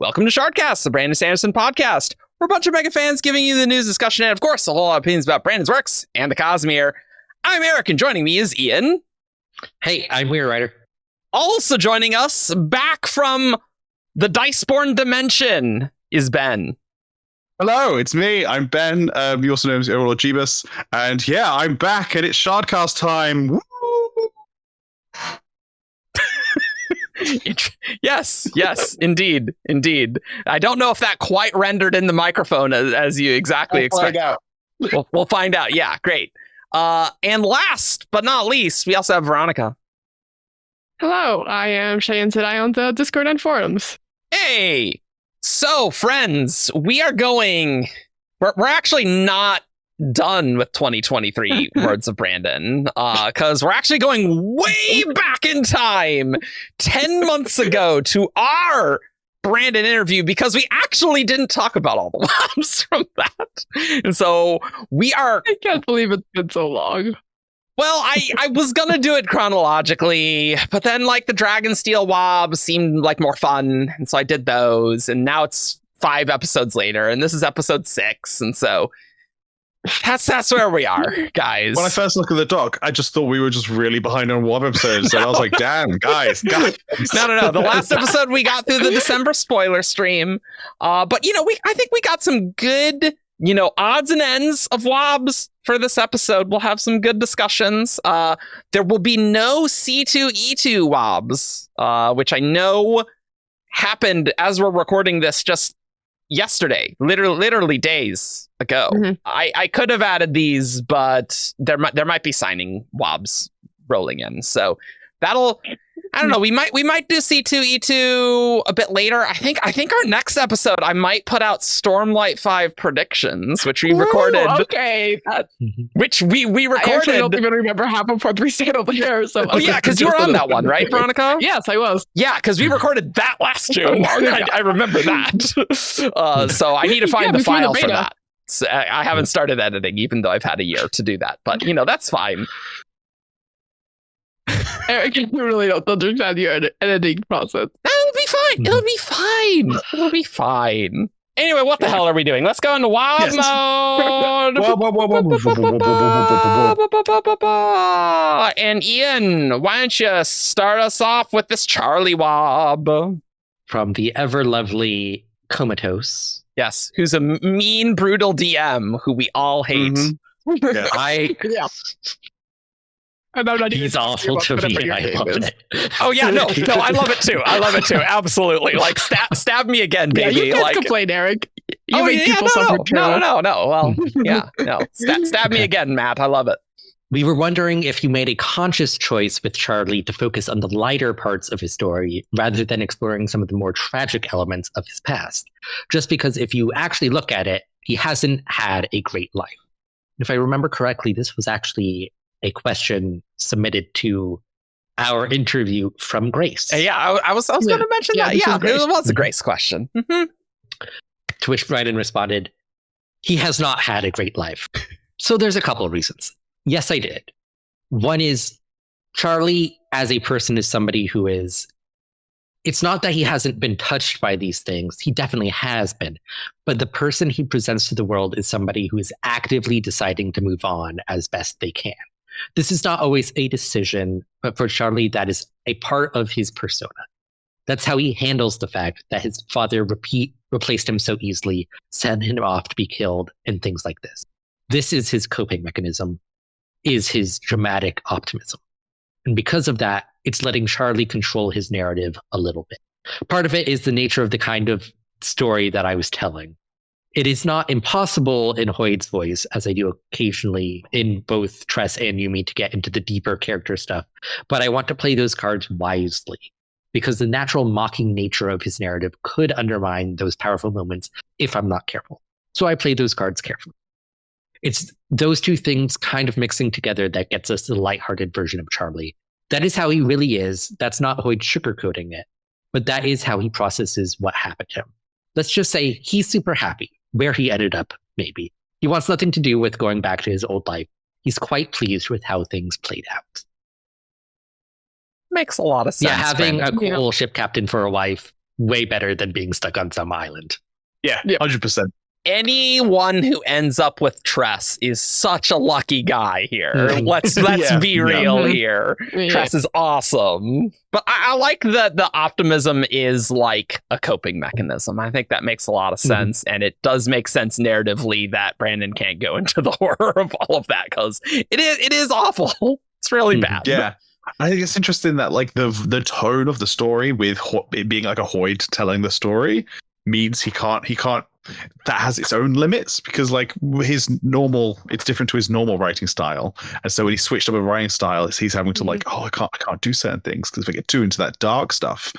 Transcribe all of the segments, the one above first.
Welcome to Shardcast, the Brandon Sanderson podcast. We're a bunch of mega fans giving you the news, discussion, and of course, a whole lot of opinions about Brandon's works and the Cosmere. I'm Eric, and joining me is Ian. Hey, I'm Weiry. Also joining us, back from the Diceborn dimension, is Ben. Hello, it's me. I'm Ben. You also know me as Overlord Jebus. And yeah, I'm back, and it's Shardcast time. Woo! Yes, indeed. I don't know if that quite rendered in the microphone as you exactly expect. We'll find out. Yeah, great. And last but not least, we also have Verónica. Hello, I am Cheyenne Sedai on the Discord and forums. Hey! So, friends, we're actually not done with 2023 Words of Brandon, because we're actually going way back in time, 10 months ago, to our Brandon interview, because we actually didn't talk about all the WoBs from that. And so I can't believe it's been so long. Well, I was gonna do it chronologically, but then like the Dragonsteel WoBs seemed like more fun, and so I did those, and now it's 5 episodes later, and this is episode 6, and so that's where we are, guys. When I first looked at the doc, I just thought we were just really behind on WoB episodes, and I was like, damn, guys. No. The last episode we got through the December spoiler stream, but I think we got some good, odds and ends of WoBs for this episode. We'll have some good discussions. There will be no C2E2 WoBs, which I know happened as we're recording this just yesterday, literally days ago. Mm-hmm. I could have added these, but there might be signing WoBs rolling in. So I don't know. We might do C2E2 a bit later. I think our next episode I might put out Stormlight 5 predictions, which we recorded. Okay. Which we recorded. I actually don't even remember half of what we said over here. So yeah, because you were on that one, right, Verónica? Yes, I was. Yeah, because we recorded that last June. I remember that. So I need to find the file for that. So I haven't started editing, even though I've had a year to do that. But that's fine. Eric, you really don't understand your editing process. It'll be fine. Anyway, what the hell are we doing? Let's go into WoB mode. And Ian, why don't you start us off with this Charlie WoB? From the ever lovely Comatose. Yes, who's a mean, brutal DM who we all hate. Mm-hmm. Yeah. He's awful to me. I love it. Oh yeah, no, I love it too. Absolutely. Like stab me again, baby. Yeah, you can't like complain, Eric. No. Well, yeah, no. Stab me again, Matt. I love it. We were wondering if you made a conscious choice with Charlie to focus on the lighter parts of his story rather than exploring some of the more tragic elements of his past. Just because if you actually look at it, he hasn't had a great life. If I remember correctly, this was actually a question submitted to our interview from Grace. Yeah, I was going to mention that. Yeah, it was a Grace question. Mm-hmm. To which Brandon responded, he has not had a great life. So there's a couple of reasons. Yes, I did. One is Charlie as a person is somebody who is, it's not that he hasn't been touched by these things. He definitely has been. But the person he presents to the world is somebody who is actively deciding to move on as best they can. This is not always a decision, but for Charlie, that is a part of his persona. That's how he handles the fact that his father replaced him so easily, sent him off to be killed, and things like this. This is his coping mechanism, is his dramatic optimism. And because of that, it's letting Charlie control his narrative a little bit. Part of it is the nature of the kind of story that I was telling. It is not impossible in Hoid's voice, as I do occasionally in both Tress and Yumi, to get into the deeper character stuff, but I want to play those cards wisely, because the natural mocking nature of his narrative could undermine those powerful moments if I'm not careful. So I play those cards carefully. It's those two things kind of mixing together that gets us the lighthearted version of Charlie. That is how he really is. That's not Hoid sugarcoating it, but that is how he processes what happened to him. Let's just say he's super happy. Where he ended up, maybe. He wants nothing to do with going back to his old life. He's quite pleased with how things played out. Makes a lot of sense. Yeah, having a cool ship captain for a wife way better than being stuck on some island. Yeah, Yep. 100%. Anyone who ends up with Tress is such a lucky guy here. Mhm. Let's Yeah, be yeah. real Mhm. here. Yeah. Tress is awesome. But I like that the optimism is like a coping mechanism. I think that makes a lot of sense. And it does make sense narratively that Brandon can't go into the horror of all of that because it is awful. It's really Mhm. bad. Yeah. I think it's interesting that like the tone of the story with it being like a Hoid telling the story means he can't that has its own limits because like it's different to his normal writing style, and so when he switched up a writing style he's having to like I can't do certain things because if I get too into that dark stuff,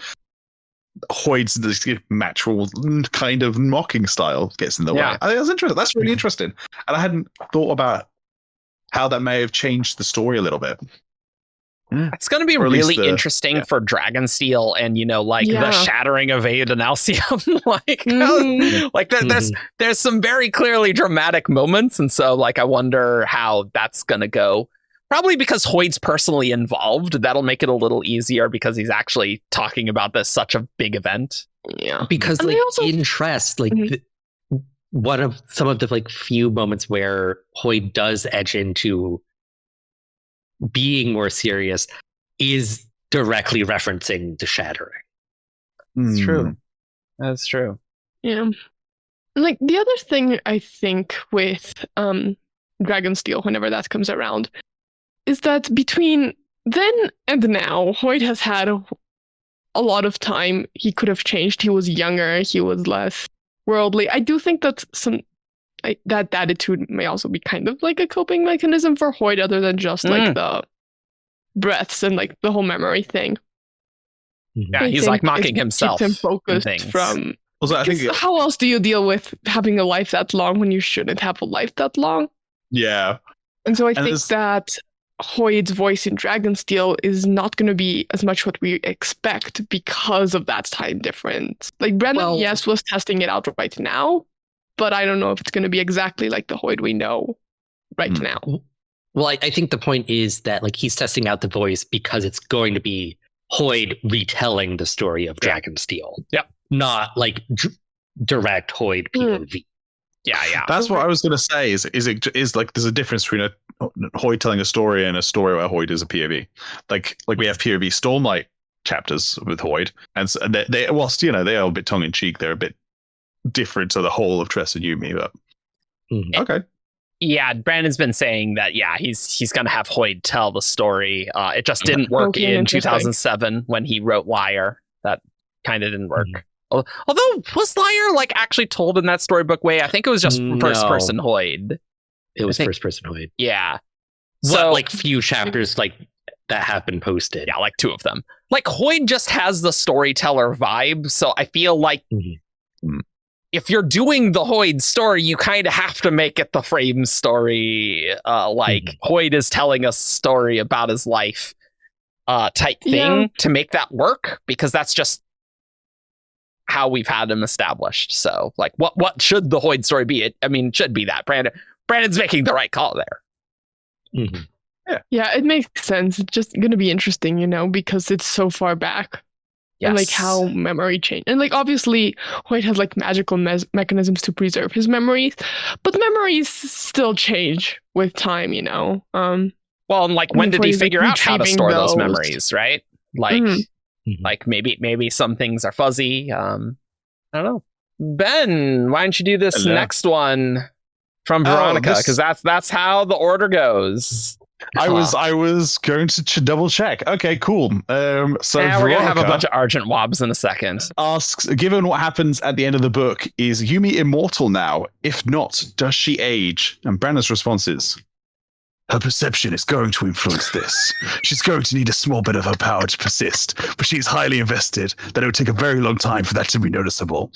Hoid's this natural kind of mocking style gets in the way. I think that's interesting. That's really interesting, and I hadn't thought about how that may have changed the story a little bit. It's going to be Or at least really interesting for Dragonsteel and, the shattering of Aid and Alcium. There's some very clearly dramatic moments. And so, I wonder how that's going to go. Probably because Hoid's personally involved. That'll make it a little easier because he's actually talking about this such a big event. Yeah. Because, And they also- interest, one of some of the few moments where Hoid does edge into being more serious is directly referencing the shattering. It's true. That's true. Yeah. And the other thing I think with Dragonsteel, whenever that comes around, is that between then and now, Hoid has had a lot of time. He could have changed. He was younger. He was less worldly. I do think that that attitude may also be kind of like a coping mechanism for Hoid, other than just the breaths and the whole memory thing. Yeah, I he's think mocking it himself. Keeps him focused things. from. Also, I think How else do you deal with having a life that long when you shouldn't have a life that long? yeah. And so I And think this- that Hoid's voice in Dragonsteel is not going to be as much what we expect because of that time difference. Brandon, yes, was testing it out right now, but I don't know if it's going to be exactly like the Hoid we know right now. Well, I think the point is that he's testing out the voice because it's going to be Hoid retelling the story of Dragonsteel. Yep. Not direct Hoid POV. Yeah. That's what I was going to say. Is there's a difference between a Hoid telling a story and a story where Hoid is a POV. Like we have POV Stormlight chapters with Hoid, and so they whilst they are a bit tongue in cheek, they're a bit different to the whole of Tress and Yumi. But okay. Yeah, Brandon's been saying that, he's going to have Hoid tell the story. It just didn't work in 2007 when he wrote Liar. That kind of didn't work. Although, was Liar actually told in that storybook way? I think it was just first-person Hoid. It was first-person Hoid. Yeah. So, few chapters that have been posted. Yeah, 2 of them. Hoid just has the storyteller vibe, so I feel like if you're doing the Hoid story, you kind of have to make it the frame story. Hoid is telling a story about his life type thing to make that work, because that's just how we've had him established. So, what should the Hoid story be? It should be that. Brandon's making the right call there. Yeah, it makes sense. It's just going to be interesting, because it's so far back. Yes. And how memory changed. And obviously Hoid has magical mechanisms to preserve his memories, but memories still change with time, Well, and when did he figure out how to store those memories, right? Maybe some things are fuzzy. I don't know. Ben, why don't you do this next one from Verónica? Because that's how the order goes. I was going to double check. Okay, cool. So we're gonna have a bunch of Argent WoBs in a second. Asks, given what happens at the end of the book, is Yumi immortal now? If not, does she age? And Brandon's response is, her perception is going to influence this. She's going to need a small bit of her power to persist, but she's highly invested that it would take a very long time for that to be noticeable.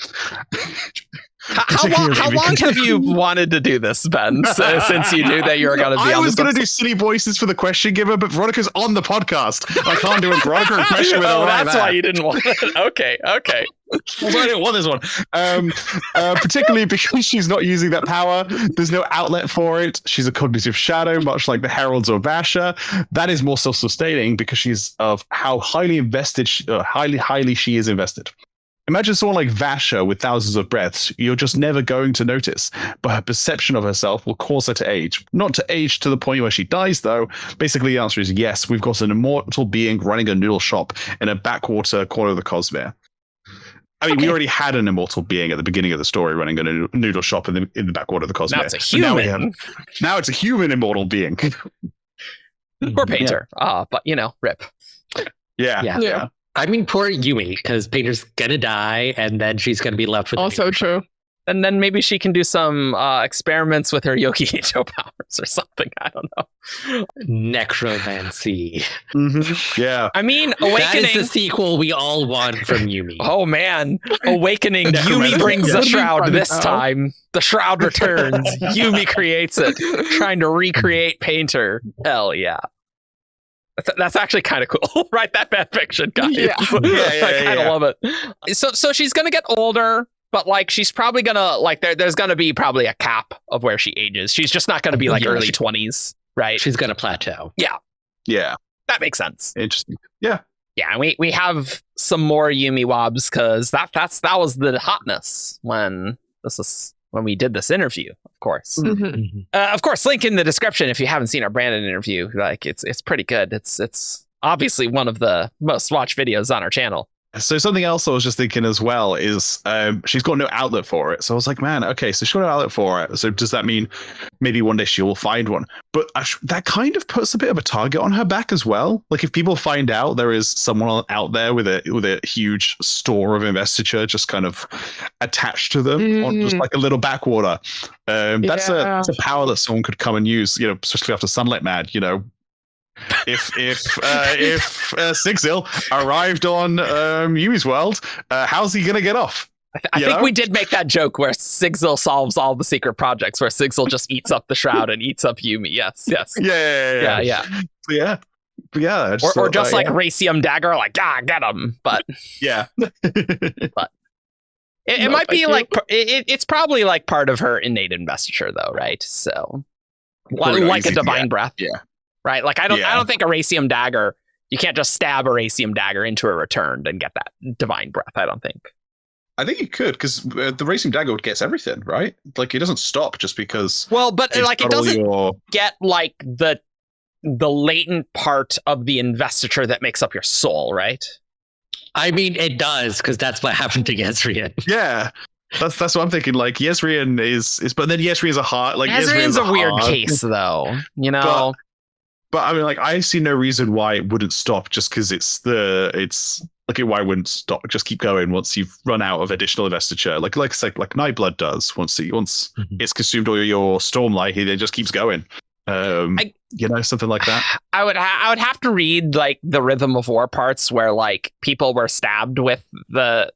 How long have you wanted to do this, Ben, since you knew that you were going to be on this? I was going to do silly voices for the question giver, but Veronica's on the podcast. I can't do a Veronica impression with her. That's why you didn't want it. Okay. Well, I didn't want this one. Particularly because she's not using that power. There's no outlet for it. She's a cognitive shadow, much like the Heralds or Vasha. That is more self-sustaining because she's of how highly invested, highly she is invested. Imagine someone like Vasha with thousands of breaths. You're just never going to notice. But her perception of herself will cause her to age. Not to age to the point where she dies, though. Basically, the answer is yes. We've got an immortal being running a noodle shop in a backwater corner of the Cosmere. I mean, we already had an immortal being at the beginning of the story running a noodle shop in the backwater of the Cosmere. Now it's a human. Now it's a human immortal being. Poor Painter. But, rip. Yeah. I mean, poor Yumi, because Painter's gonna die, and then she's gonna be left with. Also true. And then maybe she can do some experiments with her yoki-hijo powers or something. I don't know. Necromancy. Mm-hmm. Yeah. I mean, Awakening. That is the sequel we all want from Yumi. Oh, man. Awakening. Yumi brings the shroud this time. The shroud returns. Yumi creates it, trying to recreate Painter. Hell yeah. That's actually kind of cool. Write that fan fiction, guys. Yeah. I kind of love it. So she's going to get older, but like she's probably going to like there's going to be probably a cap of where she ages. She's just not going to be like early 20s, right? She's gonna plateau. Yeah. That makes sense. Interesting. Yeah. Yeah, and we have some more Yumi WoBs because that was the hotness when we did this interview, of course. Mm-hmm. Of course, link in the description if you haven't seen our Brandon interview. Like it's pretty good. It's obviously one of the most watched videos on our channel. So something else I was just thinking as well is she's got no outlet for it. So I was like, man, okay, so she's got no outlet for it. So does that mean maybe one day she will find one? But that kind of puts a bit of a target on her back as well. Like if people find out there is someone out there with a huge store of investiture just kind of attached to them on just like a little backwater, that's a power that someone could come and use, especially after Sunlight Mad, If Sigzil arrived on Yumi's world, how's he gonna get off? I think we did make that joke where Sigzil solves all the secret projects, where Sigzil just eats up the shroud and eats up Yumi. Yes. Yeah. Or just like raysium dagger, like get him. But yeah, but it might be like it's probably like part of her innate investiture, though, right? So like a divine breath, right? Like I don't think a raysium dagger, you can't just stab a raysium dagger into a returned and get that divine breath. I don't think. I think you could, because the raysium dagger gets everything, right? Like it doesn't stop just because. Well, but like it doesn't get like the latent part of the investiture that makes up your soul, right? I mean, it does, because that's what happened to Yezrian. Yeah. That's what I'm thinking. Like Yezrian is but then Yezrian's a heart. Like Yezrian's a weird case, though. But I mean, like, I see no reason why it wouldn't stop just because it's like, why wouldn't stop? Just keep going once you've run out of additional investiture. Like Nightblood does. Once it's consumed all your Stormlight, it just keeps going. Something like that. I would have to read like the Rhythm of War parts where like people were stabbed with the.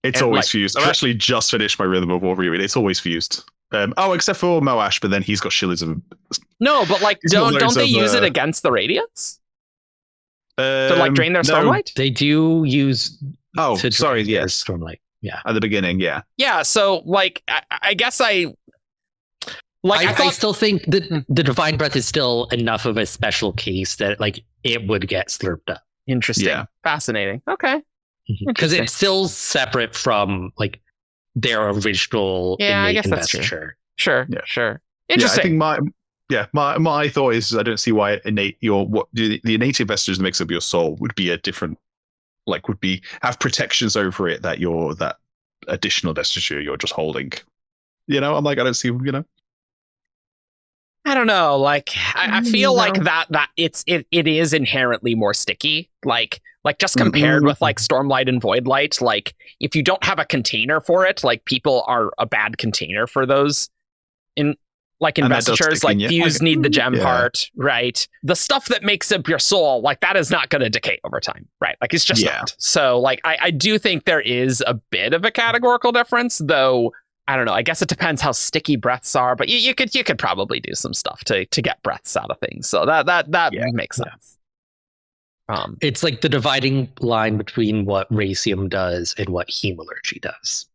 It's always fused. I've actually just finished my Rhythm of War reread. It's always fused. Except for Moash, but then he's got shillings of. No, but like, don't they use it against the Radiants? To like drain their Stormlight? They do use. Oh, sorry, yes, Stormlight. Yeah, at the beginning, yeah. Yeah, so like, I guess I still think that the Divine Breath is still enough of a special case that like it would get slurped up. Interesting, fascinating. Okay, because it's still separate from like their original I guess investiture. That's true. Sure. Interesting. I think my thought is I don't see why the innate investiture that makes up your soul would be a different, like have protections over it that additional investiture you're just holding. I'm like, I don't see, I don't know. Like, I feel like that it is inherently more sticky. Like just compared with like Stormlight and Voidlight, like if you don't have a container for it, like people are a bad container for those investitures. Like Fuse need the gem part, right? The stuff that makes up your soul, like that is not going to decay over time, right? Like it's just not. So like I do think there is a bit of a categorical difference, though. I don't know. I guess it depends how sticky breaths are, but you could probably do some stuff to get breaths out of things. So that makes sense. It's like the dividing line between what raysium does and what hemalurgy does.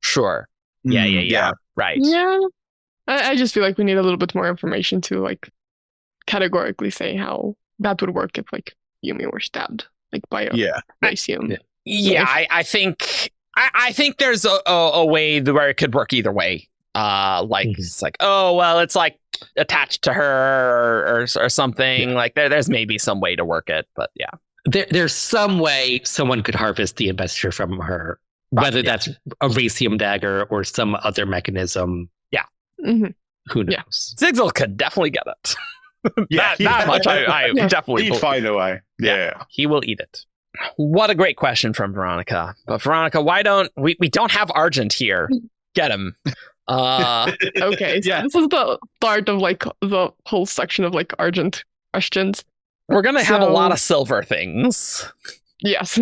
Sure. Yeah. Right. Yeah. I just feel like we need a little bit more information to like categorically say how that would work if like Yumi were stabbed like by a raysium. Yeah, I think I think there's a way where it could work either way. It's like, oh well, it's like attached to her or something. Like there's maybe some way to work it, but yeah. There's some way someone could harvest the investiture from her, whether that's a raysium dagger or some other mechanism. Yeah. Mhm. Who knows? Yeah. Zigzal could definitely get it. Yeah, that much I definitely He'd believe. find a way. Yeah. He will eat it. What a great question from Verónica. But Verónica, why don't we don't have Argent here? Get him. Okay, so this is the start of like the whole section of like Argent questions. We're gonna have a So- lot of silver things. Yes,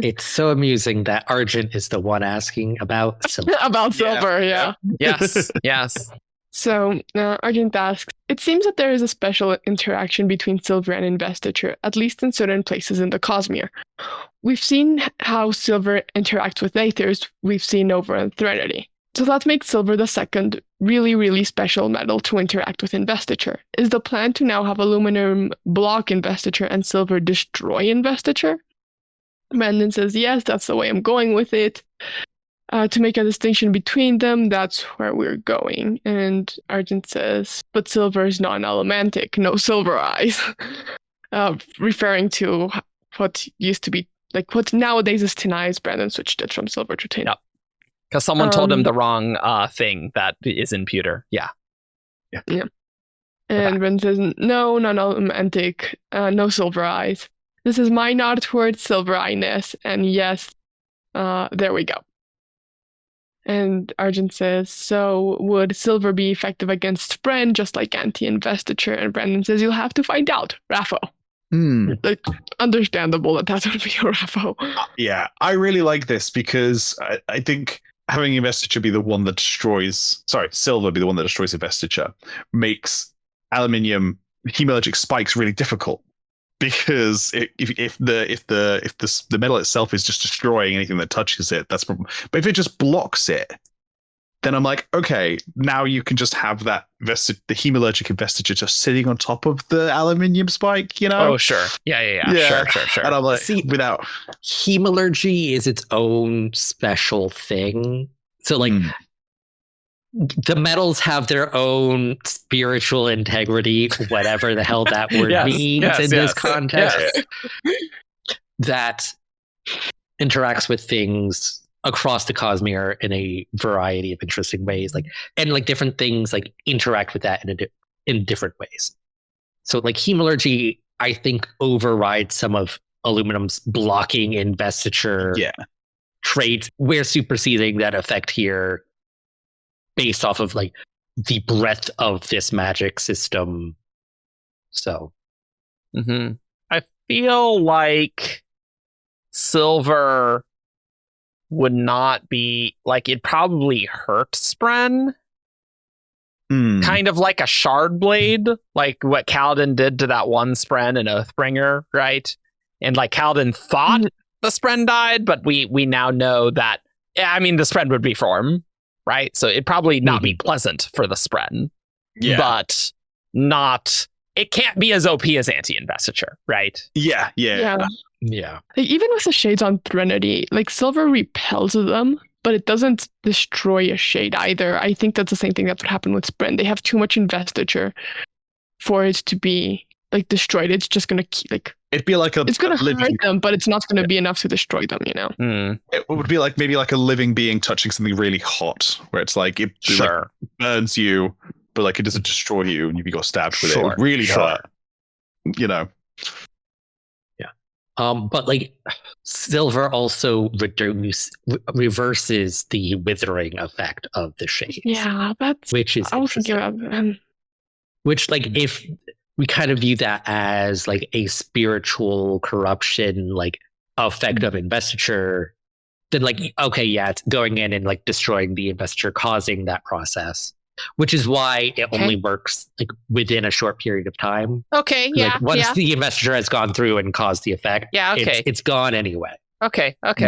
It's so amusing that Argent is the one asking about silver. about Yeah. silver. Yeah. Yes, yes. So Argent asks, it seems that there is a special interaction between silver and investiture, at least in certain places in the Cosmere. We've seen how silver interacts with aethers. We've seen over in Threnody. So that makes silver the second really, really special metal to interact with investiture. Is the plan to now have aluminum block investiture and silver destroy investiture? Brandon says, yes, that's the way I'm going with it. To make a distinction between them, that's where we're going. And Argent says, but silver is non-elementic, no silver eyes. Referring to what used to be, like what nowadays is tin eyes. Brandon switched it from silver to tin. Yep. Because someone told him the wrong thing that is in pewter. Yeah. And Brandon says, no, non-elementic, no silver eyes. This is my nod towards silver eye-ness. And yes, there we go. And Argent says, so would silver be effective against Bren, just like anti-investiture? And Brandon says, you'll have to find out, Raffo. Like, understandable that would be a Raffo. Yeah, I really like this because I think having investiture be the one that destroys, silver be the one that destroys investiture, makes aluminium hemalurgic spikes really difficult. Because if the metal itself is just destroying anything that touches it, that's a problem. But if it just blocks it, then I'm like, okay, now you can just have that the hemalurgic investiture just sitting on top of the aluminium spike, you know? Oh, sure. Yeah. Sure. And I'm like, See, without Hemalurgy is its own special thing. So, like, the metals have their own spiritual integrity, whatever the hell that word means in this context, that interacts with things across the Cosmere in a variety of interesting ways, and different things interact with that in different ways. So hemalurgy, I think, overrides some of aluminum's blocking investiture traits. We're superseding that effect here based off of the breadth of this magic system. So I feel like silver would not be it probably hurt Spren. Kind of like a Shardblade, like what Kaladin did to that one Spren in Oathbringer, right? And Kaladin thought the Spren died, but we now know that the Spren would reform, right? So it'd probably not be pleasant for the Spren. But it can't be as OP as anti-investiture, right? Yeah. Even with the shades on Threnody, silver repels them, but it doesn't destroy a shade either. I think that's the same thing that would happen with Spren. They have too much investiture for it to be destroyed. It's just gonna keep it'd be like it's gonna hurt them, but it's not gonna be enough to destroy them, you know? It would be maybe a living being touching something really hot, where it's it burns you, but it doesn't destroy you, and if you got stabbed with it would really hurt. You know. But silver also reverses the withering effect of the shades. Yeah, that's which is I was thinking about which if we kind of view that as a spiritual corruption effect of investiture, then it's going in and destroying the investiture, causing that process. Which is why it only works within a short period of time. Okay, yeah. Once the investiture has gone through and caused the effect, it's gone anyway. Okay. All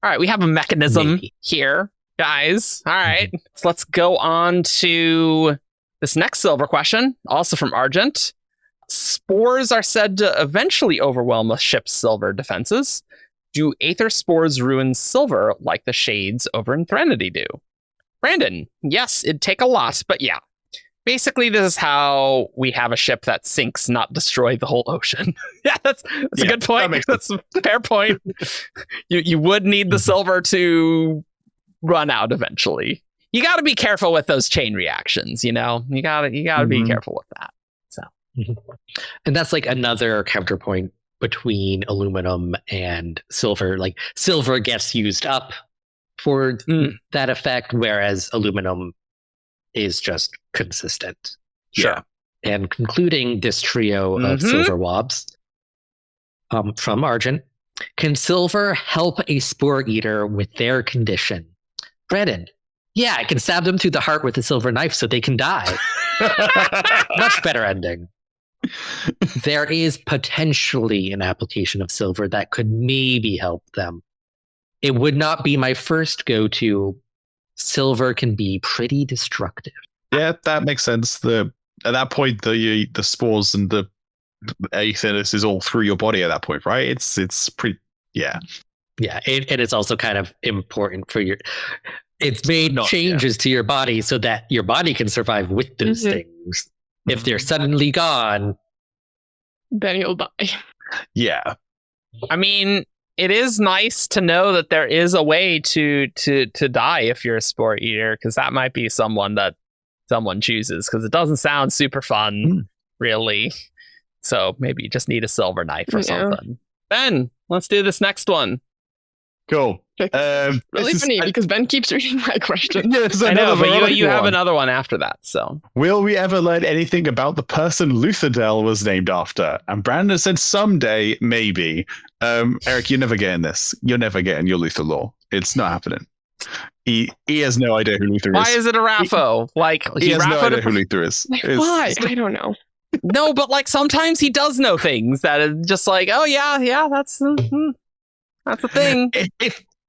right, we have a mechanism here, guys. All right, so let's go on to this next silver question, also from Argent. Spores are said to eventually overwhelm a ship's silver defenses. do aether spores ruin silver like the shades over in Threnody do? Brandon, yes, it'd take a lot, but yeah. Basically, this is how we have a ship that sinks, not destroy the whole ocean. Yeah, that's a good point. That's a fair point. You would need the silver to run out eventually. You got to be careful with those chain reactions, you know? You got to be careful with that. So, and that's like another counterpoint between aluminum and silver. Like silver gets used up for that effect, whereas aluminum is just consistent. Sure. And concluding this trio of silver WoBs from Argent, can silver help a spore eater with their condition? Brandon, yeah, I can stab them through the heart with a silver knife so they can die. Much better ending. There is potentially an application of silver that could maybe help them. It would not be my first go-to. Silver can be pretty destructive. Yeah, that makes sense. At that point, the spores and the aether is all through your body at that point, right? It's pretty, yeah. Yeah, and it's also kind of important for your... It's made changes to your body so that your body can survive with those things. If they're suddenly gone... Then you'll die. Yeah. I mean... It is nice to know that there is a way to die if you're a spore eater, because that might be someone that someone chooses, because it doesn't sound super fun, really. So maybe you just need a silver knife or something. Ben, let's do this next one. Cool. Really funny because Ben keeps reading my question. I know, but you have another one after that. So, will we ever learn anything about the person Lutha was named after? And Brandon said someday, maybe. Eric, you're never getting this. You're never getting your Lutha lore. It's not happening. He has no idea who Lutha is. Why is it a Raffo? He has no idea who Lutha is. Why? I don't know. No, but like sometimes he does know things that are just like, oh yeah, that's a thing.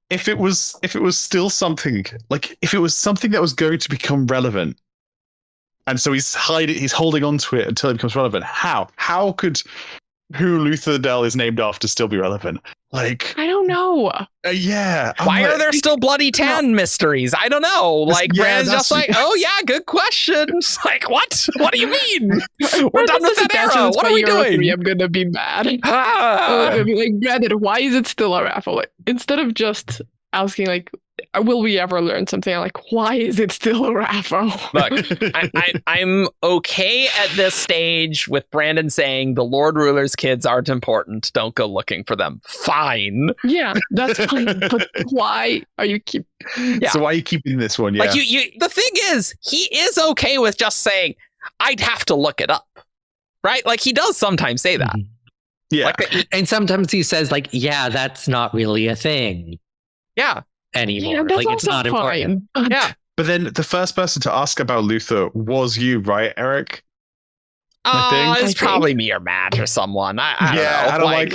If it was still something, like if it was something that was going to become relevant, and so he's holding on to it until it becomes relevant. How could who Lutha is named after still be relevant? Like, I don't know. Yeah. Why are there still bloody tan mysteries? I don't know. Like, Brand's just like, oh yeah, good question. It's like, what? What do you mean? We're done with that era. What are we doing? I'm gonna be mad. I'll be like, Brandon, why is it still a raffle? Like, instead of just asking, like, will we ever learn something? I'm like, why is it still a raffle? Look, I'm okay at this stage with Brandon saying the Lord Ruler's kids aren't important. Don't go looking for them. Fine. Yeah, that's fine. But why are you So why are you keeping this one? Yeah. Like the thing is, he is okay with just saying, I'd have to look it up. Right? Like he does sometimes say that. Yeah. Like, and sometimes he says, like, yeah, that's not really a thing. Yeah. Anymore. Yeah, that's like it's not important. Yeah. But then the first person to ask about Lutha was you, right, Eric? It's probably me or Matt or someone. I don't know. Like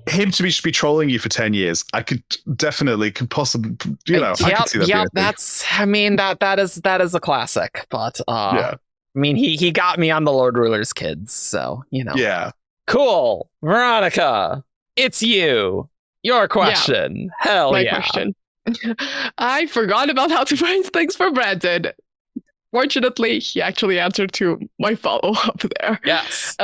him to be trolling you for 10 years. I could possibly, I could see that. Yeah, that is a classic. But I mean, he got me on the Lord Ruler's kids, so Yeah. Cool, Veronica, it's you. Your question. Hell my question. I forgot about how to find things for Brandon. Fortunately, he actually answered to my follow-up there. Yes.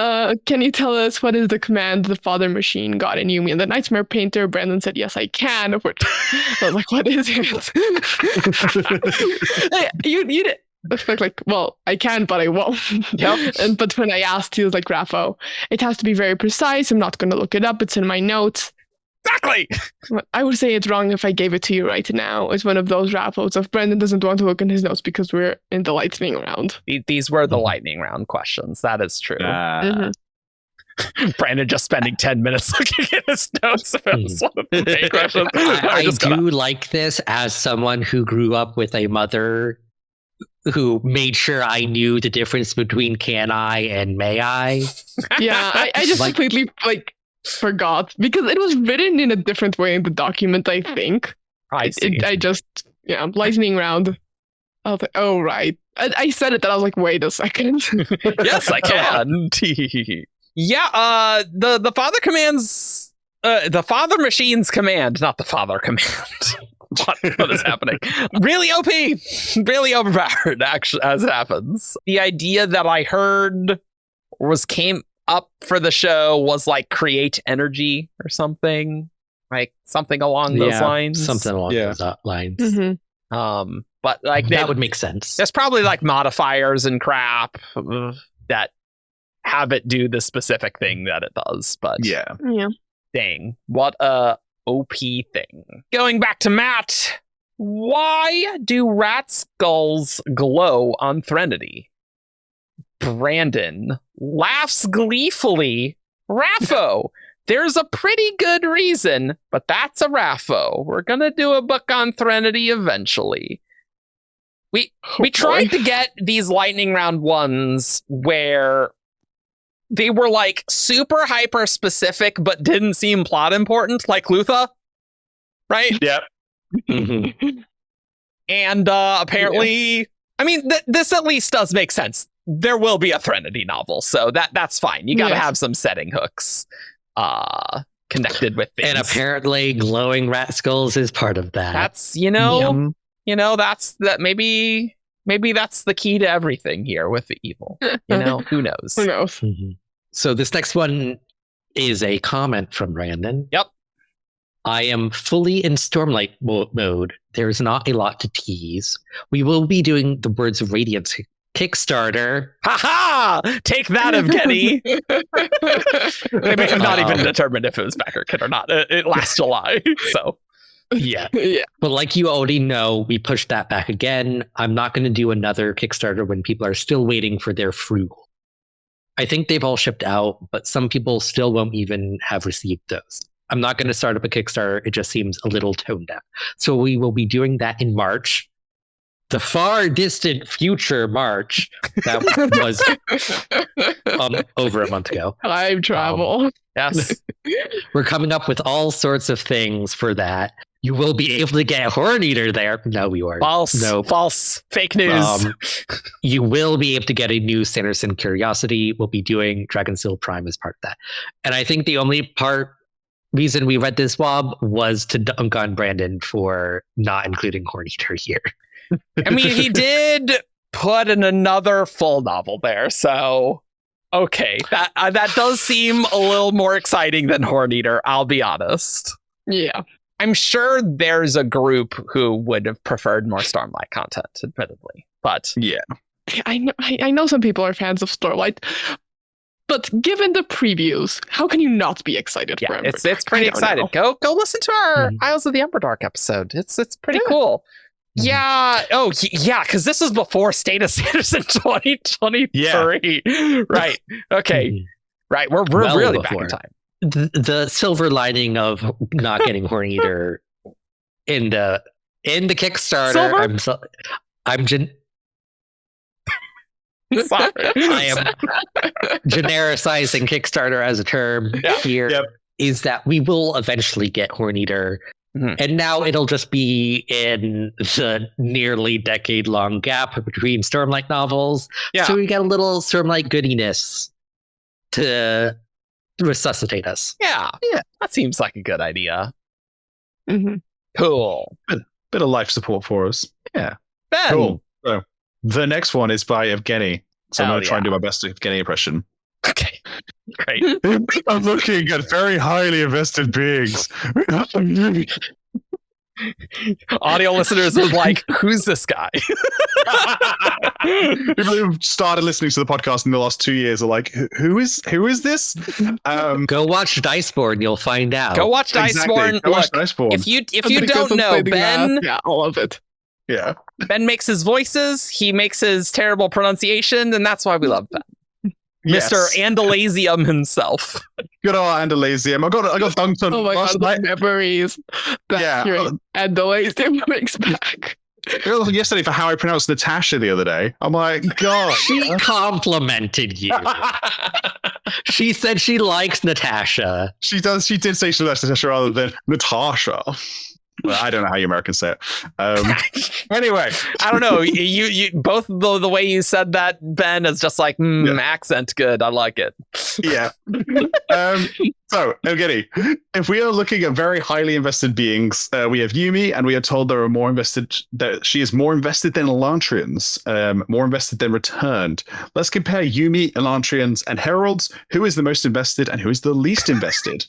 Can you tell us what is the command the Father Machine got in Yumi and the Nightmare Painter? Brandon said, yes, I can. I was like, what is it? you like, well, I can, but I won't. Yep. But when I asked, he was like, Raffo, it has to be very precise. I'm not going to look it up. It's in my notes. Exactly. I would say it's wrong if I gave it to you right now. It's one of those raffles if Brandon doesn't want to look in his notes because we're in the lightning round. These were the lightning round questions. That is true. Brandon just spending 10 minutes looking at his notes about one of the big questions. I do like this as someone who grew up with a mother who made sure I knew the difference between can I and may I. Yeah, I just completely forgot because it was written in a different way in the document, I think. I see. Lightning round. I was like, oh, right. I said it, and I was like, wait a second. Yes, I can. Yeah, the father commands the Father Machine's command, not the Father command. What is happening? Really OP, really overpowered, actually, as it happens. The idea that I heard came up for the show was like create energy or something, like something along those lines. Something along those lines. Mm-hmm. But like that would make sense. There's probably like modifiers and crap that have it do the specific thing that it does. But yeah. Dang, what a OP thing. Going back to Matt, why do rat skulls glow on Threnody? Brandon laughs gleefully. Raffo, there's a pretty good reason, but that's a Raffo. We're gonna do a book on Threnody eventually. We tried to get these lightning round ones where they were like super hyper specific but didn't seem plot important, like Lutha, right? Yep. And apparently, I mean, this at least does make sense. There will be a Threnody novel, so that's fine. You got to have some setting hooks connected with things. And apparently, glowing rat skulls is part of that. That's maybe that's the key to everything here with the evil. Who knows? Who knows? Mm-hmm. So this next one is a comment from Brandon. Yep. I am fully in Stormlight mode. There's not a lot to tease. We will be doing the Words of Radiance Kickstarter. Ha! Take that, Evgeny. They may have not even determined if it was back or kid or not. It last July, so. Yeah. But like you already know, we pushed that back again. I'm not going to do another Kickstarter when people are still waiting for their frugal. I think they've all shipped out, but some people still won't even have received those. I'm not going to start up a Kickstarter. It just seems a little tone deaf. So we will be doing that in March. The far distant future March. That was over a month ago. Time travel. Yes. We're coming up with all sorts of things for that. You will be able to get Horneater there. No, we weren't. False. No. False. Fake news. You will be able to get a new Sanderson Curiosity. We'll be doing Dragonsteel Prime as part of that. And I think the only reason we read this WoB was to dunk on Brandon for not including Horneater here. I mean, he did put in another full novel there, so okay. That does seem a little more exciting than Horneater, I'll be honest. Yeah. I'm sure there's a group who would have preferred more Stormlight content, admittedly. But yeah. I know some people are fans of Stormlight, but given the previews, how can you not be excited for Ember? It's pretty exciting. Go listen to our Isles of the Emberdark episode. It's pretty cool. Yeah. Oh, yeah. Because this is before State of Sanderson 2023. Yeah. Right. Okay. Right. We're really back in time. The silver lining of not getting Horneater in the Kickstarter. Silver? Sorry. I am genericizing Kickstarter as a term here. Yep. Is that we will eventually get Horneater. Mm-hmm. And now it'll just be in the nearly decade-long gap between Stormlight novels. Yeah. So we get a little Stormlight goodiness to resuscitate us. Yeah. That seems like a good idea. Mm-hmm. Cool. Bit of life support for us. Yeah. Ben. Cool. So the next one is by Evgeny. So I'm going to try and do my best Evgeny impression. Okay. Great. I'm looking at very highly invested beings. Audio listeners are like, who's this guy? People who've started listening to the podcast in the last 2 years are like, who is this? Go watch Diceborn, you'll find out. Go watch Diceborn. Go watch Diceborn. If you don't know, Ben, all of it. Yeah. Ben makes his voices, he makes his terrible pronunciation, and that's why we love Ben. Yes. Mr. Andalasium himself. Good old Andalasium. I got dunked on. Oh my god, the memories that Andalasium brings back. Yesterday for how I pronounced Natasha the other day. I'm like, God. She complimented you. She said she likes Natasha. She does. She did say she likes Natasha rather than Natasha. Well, I don't know how you Americans say it. Anyway, I don't know. You both the way you said that, Ben, is just like accent good. I like it. Yeah. So, Evgeny, if we are looking at very highly invested beings, we have Yumi, and we are told there are more invested. That she is more invested than Elantrians, more invested than Returned. Let's compare Yumi, Elantrians, and Heralds. Who is the most invested, and who is the least invested?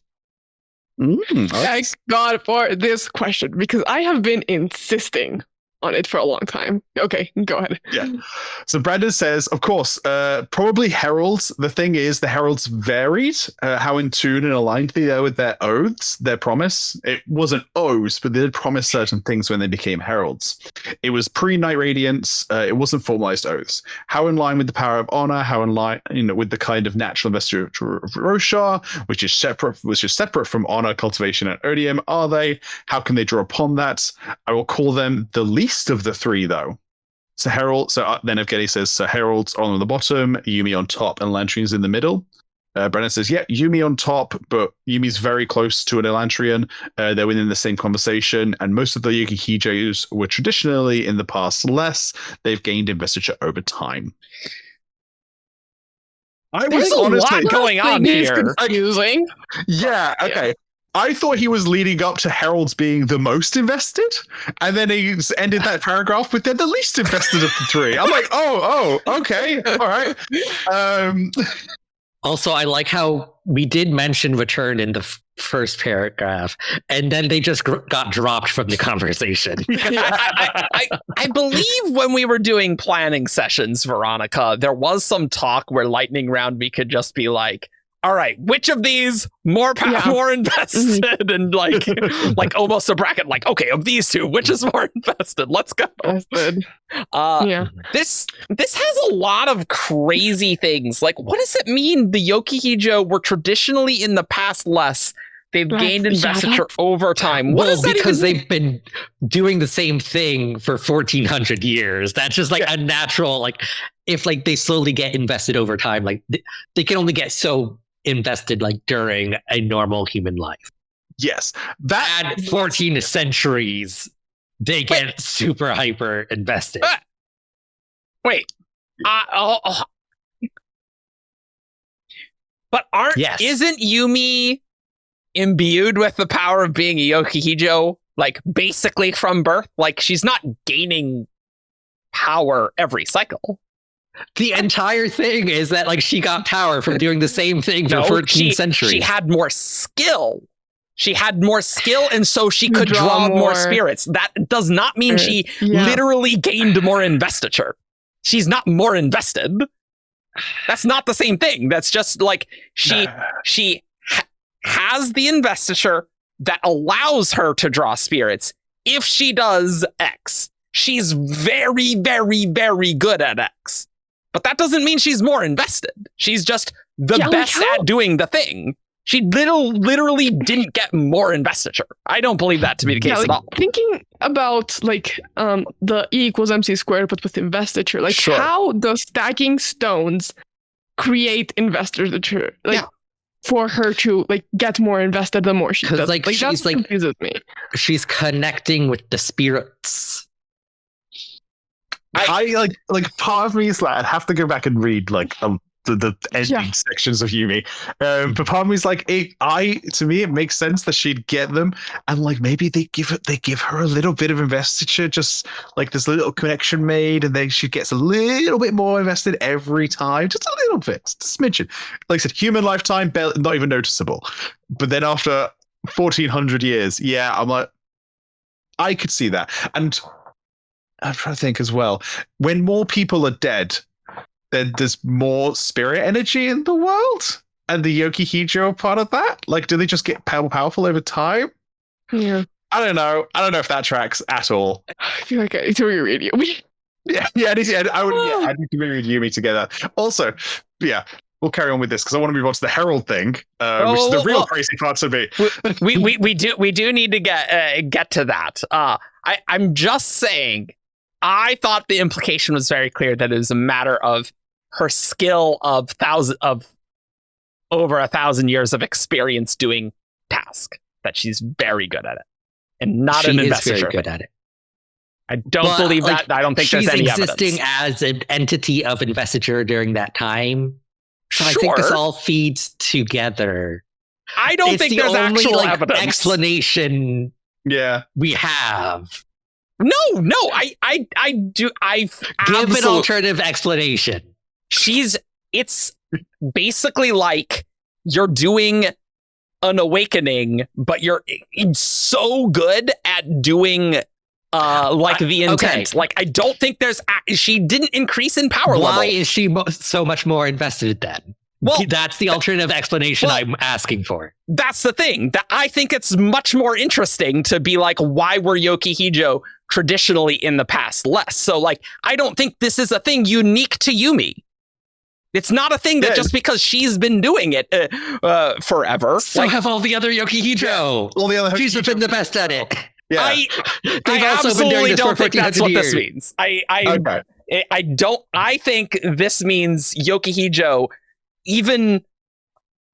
Thank God for this question, because I have been insisting on it for a long time. Okay, go ahead. Yeah. So Brandon says, of course, probably heralds. The thing is, the heralds varied how in tune and aligned they are with their oaths, their promise. It wasn't oaths, but they did promise certain things when they became heralds. It was pre-Night Radiance. It wasn't formalized oaths. How in line with the power of honor? How in line, with the kind of natural investiture of Roshar, which is separate from honor, cultivation, and odium? Are they? How can they draw upon that? I will call them the least of the three, though. So Herald. So then Evgeny says, so Herald's on the bottom, Yumi on top, and Elantrian's in the middle. Brennan says, yeah, Yumi on top, but Yumi's very close to an Elantrian. They're within the same conversation, and most of the yoki-hijos were traditionally in the past less. They've gained investiture over time. There's a lot going on here. Confusing. Yeah. Okay. I thought he was leading up to Herald's being the most invested, and then he ended that paragraph with they're the least invested of the three. I'm like, oh, okay, all right. Also, I like how we did mention Return in the first paragraph, and then they just got dropped from the conversation. I believe when we were doing planning sessions, Verónica, there was some talk where lightning round we could just be like, all right, which of these more invested, and like almost a bracket, like, okay, of these two, which is more invested? Let's go. This has a lot of crazy things. Like, what does it mean? The yoki-hijo were traditionally in the past less. They've gained investiture over time. What is that? Because they've been doing the same thing for 1400 years. That's just like a natural, like, if like they slowly get invested over time, like they can only get so invested like during a normal human life. Yes. That 14 centuries, they get super hyper invested. Wait. But isn't Yumi imbued with the power of being a yoki-hijo, like basically from birth? Like, she's not gaining power every cycle. The entire thing is that like she got power from doing the same thing for 14 centuries. She had more skill. And so she could draw more spirits. That does not mean she literally gained more investiture. She's not more invested. That's not the same thing. That's just like she has the investiture that allows her to draw spirits. If she does X, she's very, very, very good at X. But that doesn't mean she's more invested. She's just the best at doing the thing. She literally didn't get more investiture. I don't believe that to be the case at all. Thinking about like the E equals MC squared, but with investiture, like how does stacking stones create investiture? Like for her to like get more invested the more she does. Like she's like confuses me. She's connecting with the spirits. I like part of me is like I'd have to go back and read like the ending sections of Yumi, but part of me is like to me it makes sense that she'd get them, and like maybe they give her a little bit of investiture, just like this little connection made, and then she gets a little bit more invested every time, just a little bit, just a smidgen. Like I said, human lifetime, not even noticeable, but then after 1400 years, I'm like, I could see that. And I'm trying to think as well, when more people are dead, then there's more spirit energy in the world, and the yoki-hijo are part of that. Like, do they just get powerful over time? Yeah, I don't know if that tracks at all. I feel like I need to reread Yumi. I need to reread Yumi together. Also, we'll carry on with this because I want to move on to the Herald thing, which is the real crazy part to me. we do need to get to that. I'm just saying, I thought the implication was very clear that it was a matter of her skill of over 1,000 years of experience doing task, that she's very good at it. and not she an is investiture. very good at it. I don't believe that. I don't think there's any evidence. She's existing as an entity of investiture during that time. So I think this all feeds together. I don't think there's actual evidence. Explanation we have. No, I do. Give an alternative explanation. It's basically like you're doing an awakening, but you're so good at doing the intent. Okay. Like, I don't think she didn't increase in power level. Why is she so much more invested then? Well, that's the alternative explanation I'm asking for. That's the thing. That I think it's much more interesting to be like, why were yoki-hijo traditionally in the past less? So, like, I don't think this is a thing unique to Yumi. It's not a thing that just because she's been doing it forever. So have all the other yoki-hijo. All the other She's been the best at it. Yeah. I absolutely don't think that's what this means. I don't. I think this means yoki-hijo.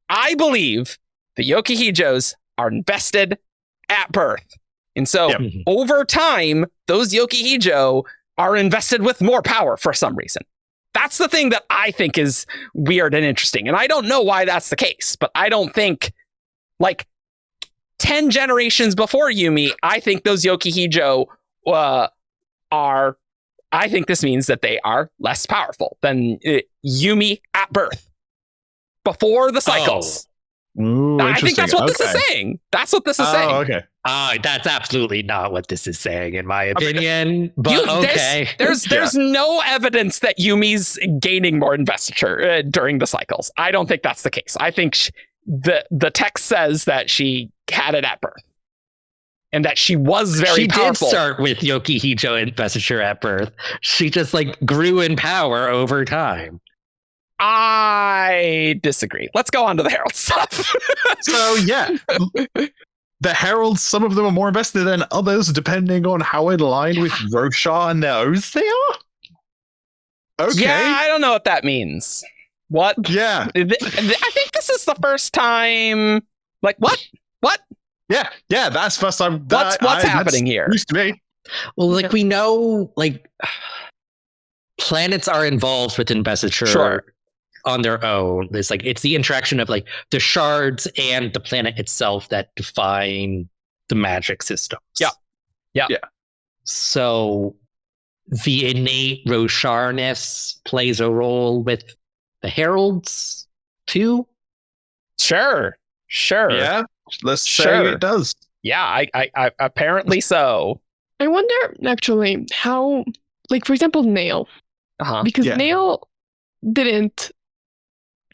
I believe the yoki-hijos are invested at birth, and so over time, those yoki-hijo are invested with more power for some reason. That's the thing that I think is weird and interesting, and I don't know why that's the case. But I don't think, like, 10 generations before Yumi, I think those yoki-hijo are. I think this means that they are less powerful than Yumi at birth, before the cycles. Ooh, I think that's what this is saying. That's what this is saying. Okay. That's absolutely not what this is saying, in my opinion. But okay. There's no evidence that Yumi's gaining more investiture during the cycles. I don't think that's the case. I think the text says that she had it at birth, and that she was very powerful. She did start with yoki-hijo investiture at birth. She just grew in power over time. I disagree. Let's go on to the Herald stuff. So the Heralds, some of them are more invested than others, depending on how in line with Roshar and their oaths they are. Okay. Yeah, I don't know what that means. What? Yeah. I think this is the first time. Like, what? Yeah, that's the first time. What's happening here? Used to be. Well, we know, planets are involved with investiture on their own. It's the interaction of the shards and the planet itself that define the magic systems. Yeah. So the innate Rosharness plays a role with the Heralds too. Sure. Yeah. Let's say it does. Yeah, I apparently so. I wonder actually how, for example, Nail. Because Nail didn't.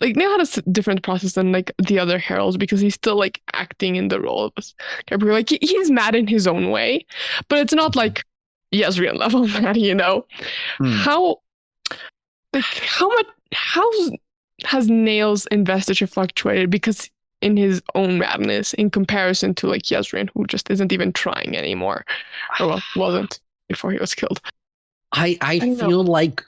Nail had a different process than the other heralds, because he's still acting in the role of a character. He's mad in his own way, but it's not Yezrean level mad, How has Nail's investiture fluctuated because in his own madness in comparison to Yezrean, who just isn't even trying anymore, or wasn't before he was killed? I feel like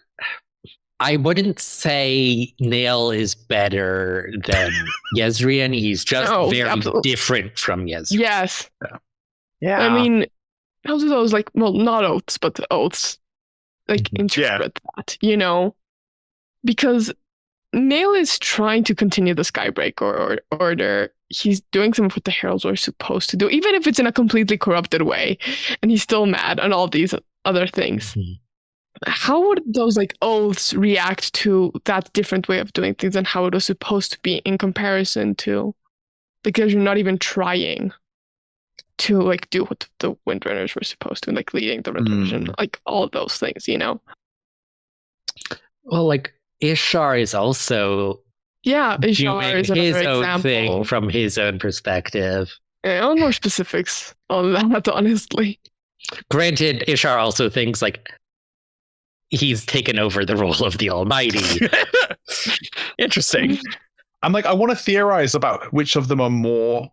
I wouldn't say Nail is better than Yezrean. He's just very different from Yezrean. Yes. Yeah. I mean, how do those not oaths, but oaths interpret that, because Nail is trying to continue the Skybreak order. He's doing some of what the Heralds are supposed to do, even if it's in a completely corrupted way, and he's still mad and all these other things. Mm-hmm. How would those oaths react to that different way of doing things and how it was supposed to be in comparison to, because you're not even trying to do what the Windrunners were supposed to, leading the revolution, all of those things, Well, Ishar is also Ishar is his another own example. thing from his own perspective. I want more specifics on that, honestly. Granted, Ishar also thinks he's taken over the role of the Almighty. Interesting. I'm I want to theorize about which of them are more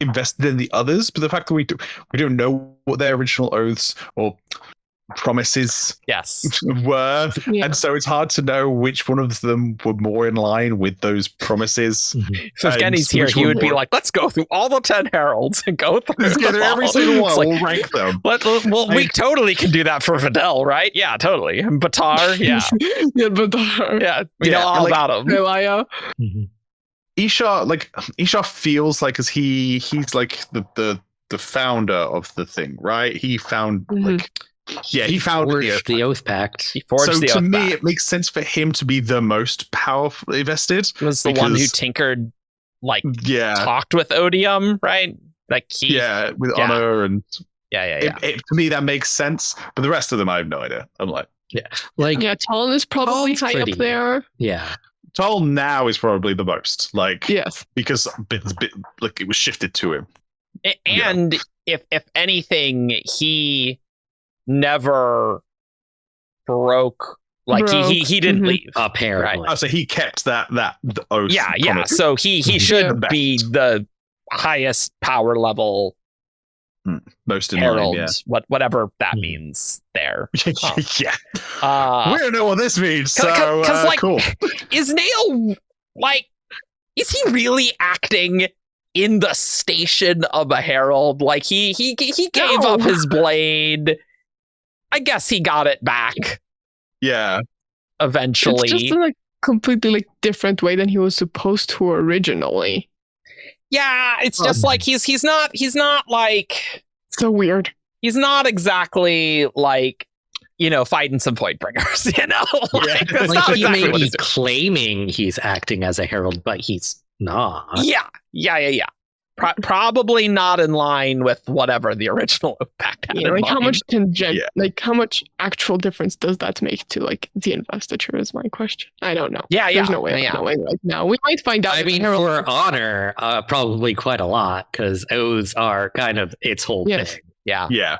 invested in the others, but the fact that we don't know what their original oaths or promises Yes. were. Yeah. And so it's hard to know which one of them were more in line with those promises. So if And Genny's here, which he one would be more? like, let's go through all the 10 heralds and go through Let's get them every all. single one. It's like, We'll rank them. well, we totally can do that for Videl, right? Yeah, totally. And Batar, yeah. Yeah, but Yeah, we know Yeah, all like- about him. Elia. Isha feels like, as he's like the founder of the thing, right? He found he found Forged the Oath Pact. He forged so the to oath me, back. it makes sense for him to be the most powerfully vested. Was the one who because- tinkered, like, Yeah, talked with Odium, right? Like, he, yeah, with yeah. honor and yeah. to me that makes sense. But the rest of them, I have no idea. I'm like, Like, Yeah, Talon is probably Talon's high pretty. up there. yeah. Tall now is probably the most, like, Yes. because like it was shifted to him. And if anything, he never broke. Like he didn't Mhm. leave. Apparently. Oh, so he kept that the oath. Yeah. promise. So he Yeah. should The be best. the highest power level Most in herald, line, whatever that Mhm. means there. yeah. Uh, We don't know what this means, 'cause- so 'cause, like, cool. is Nail, like, is he really acting in the station of a herald? Like, he gave No. up his blade. I guess he got it back Yeah, eventually. It's just in a completely different way than he was supposed to originally. Yeah, it's just like he's not like, So weird. he's not exactly like, fighting some Voidbringers, Like, that's Like, not he exactly may what be he's doing. claiming he's acting as a herald, but he's not. Yeah. Probably not in line with whatever the original pact had. You know, in like how mind. much Yeah. like how much actual difference does that make to like the investiture is my question. I don't know. Yeah, There's no way of knowing right now. We might find out. I if mean, Herald- for honor, probably quite a lot, because oaths are kind of its whole Yes. thing. yeah.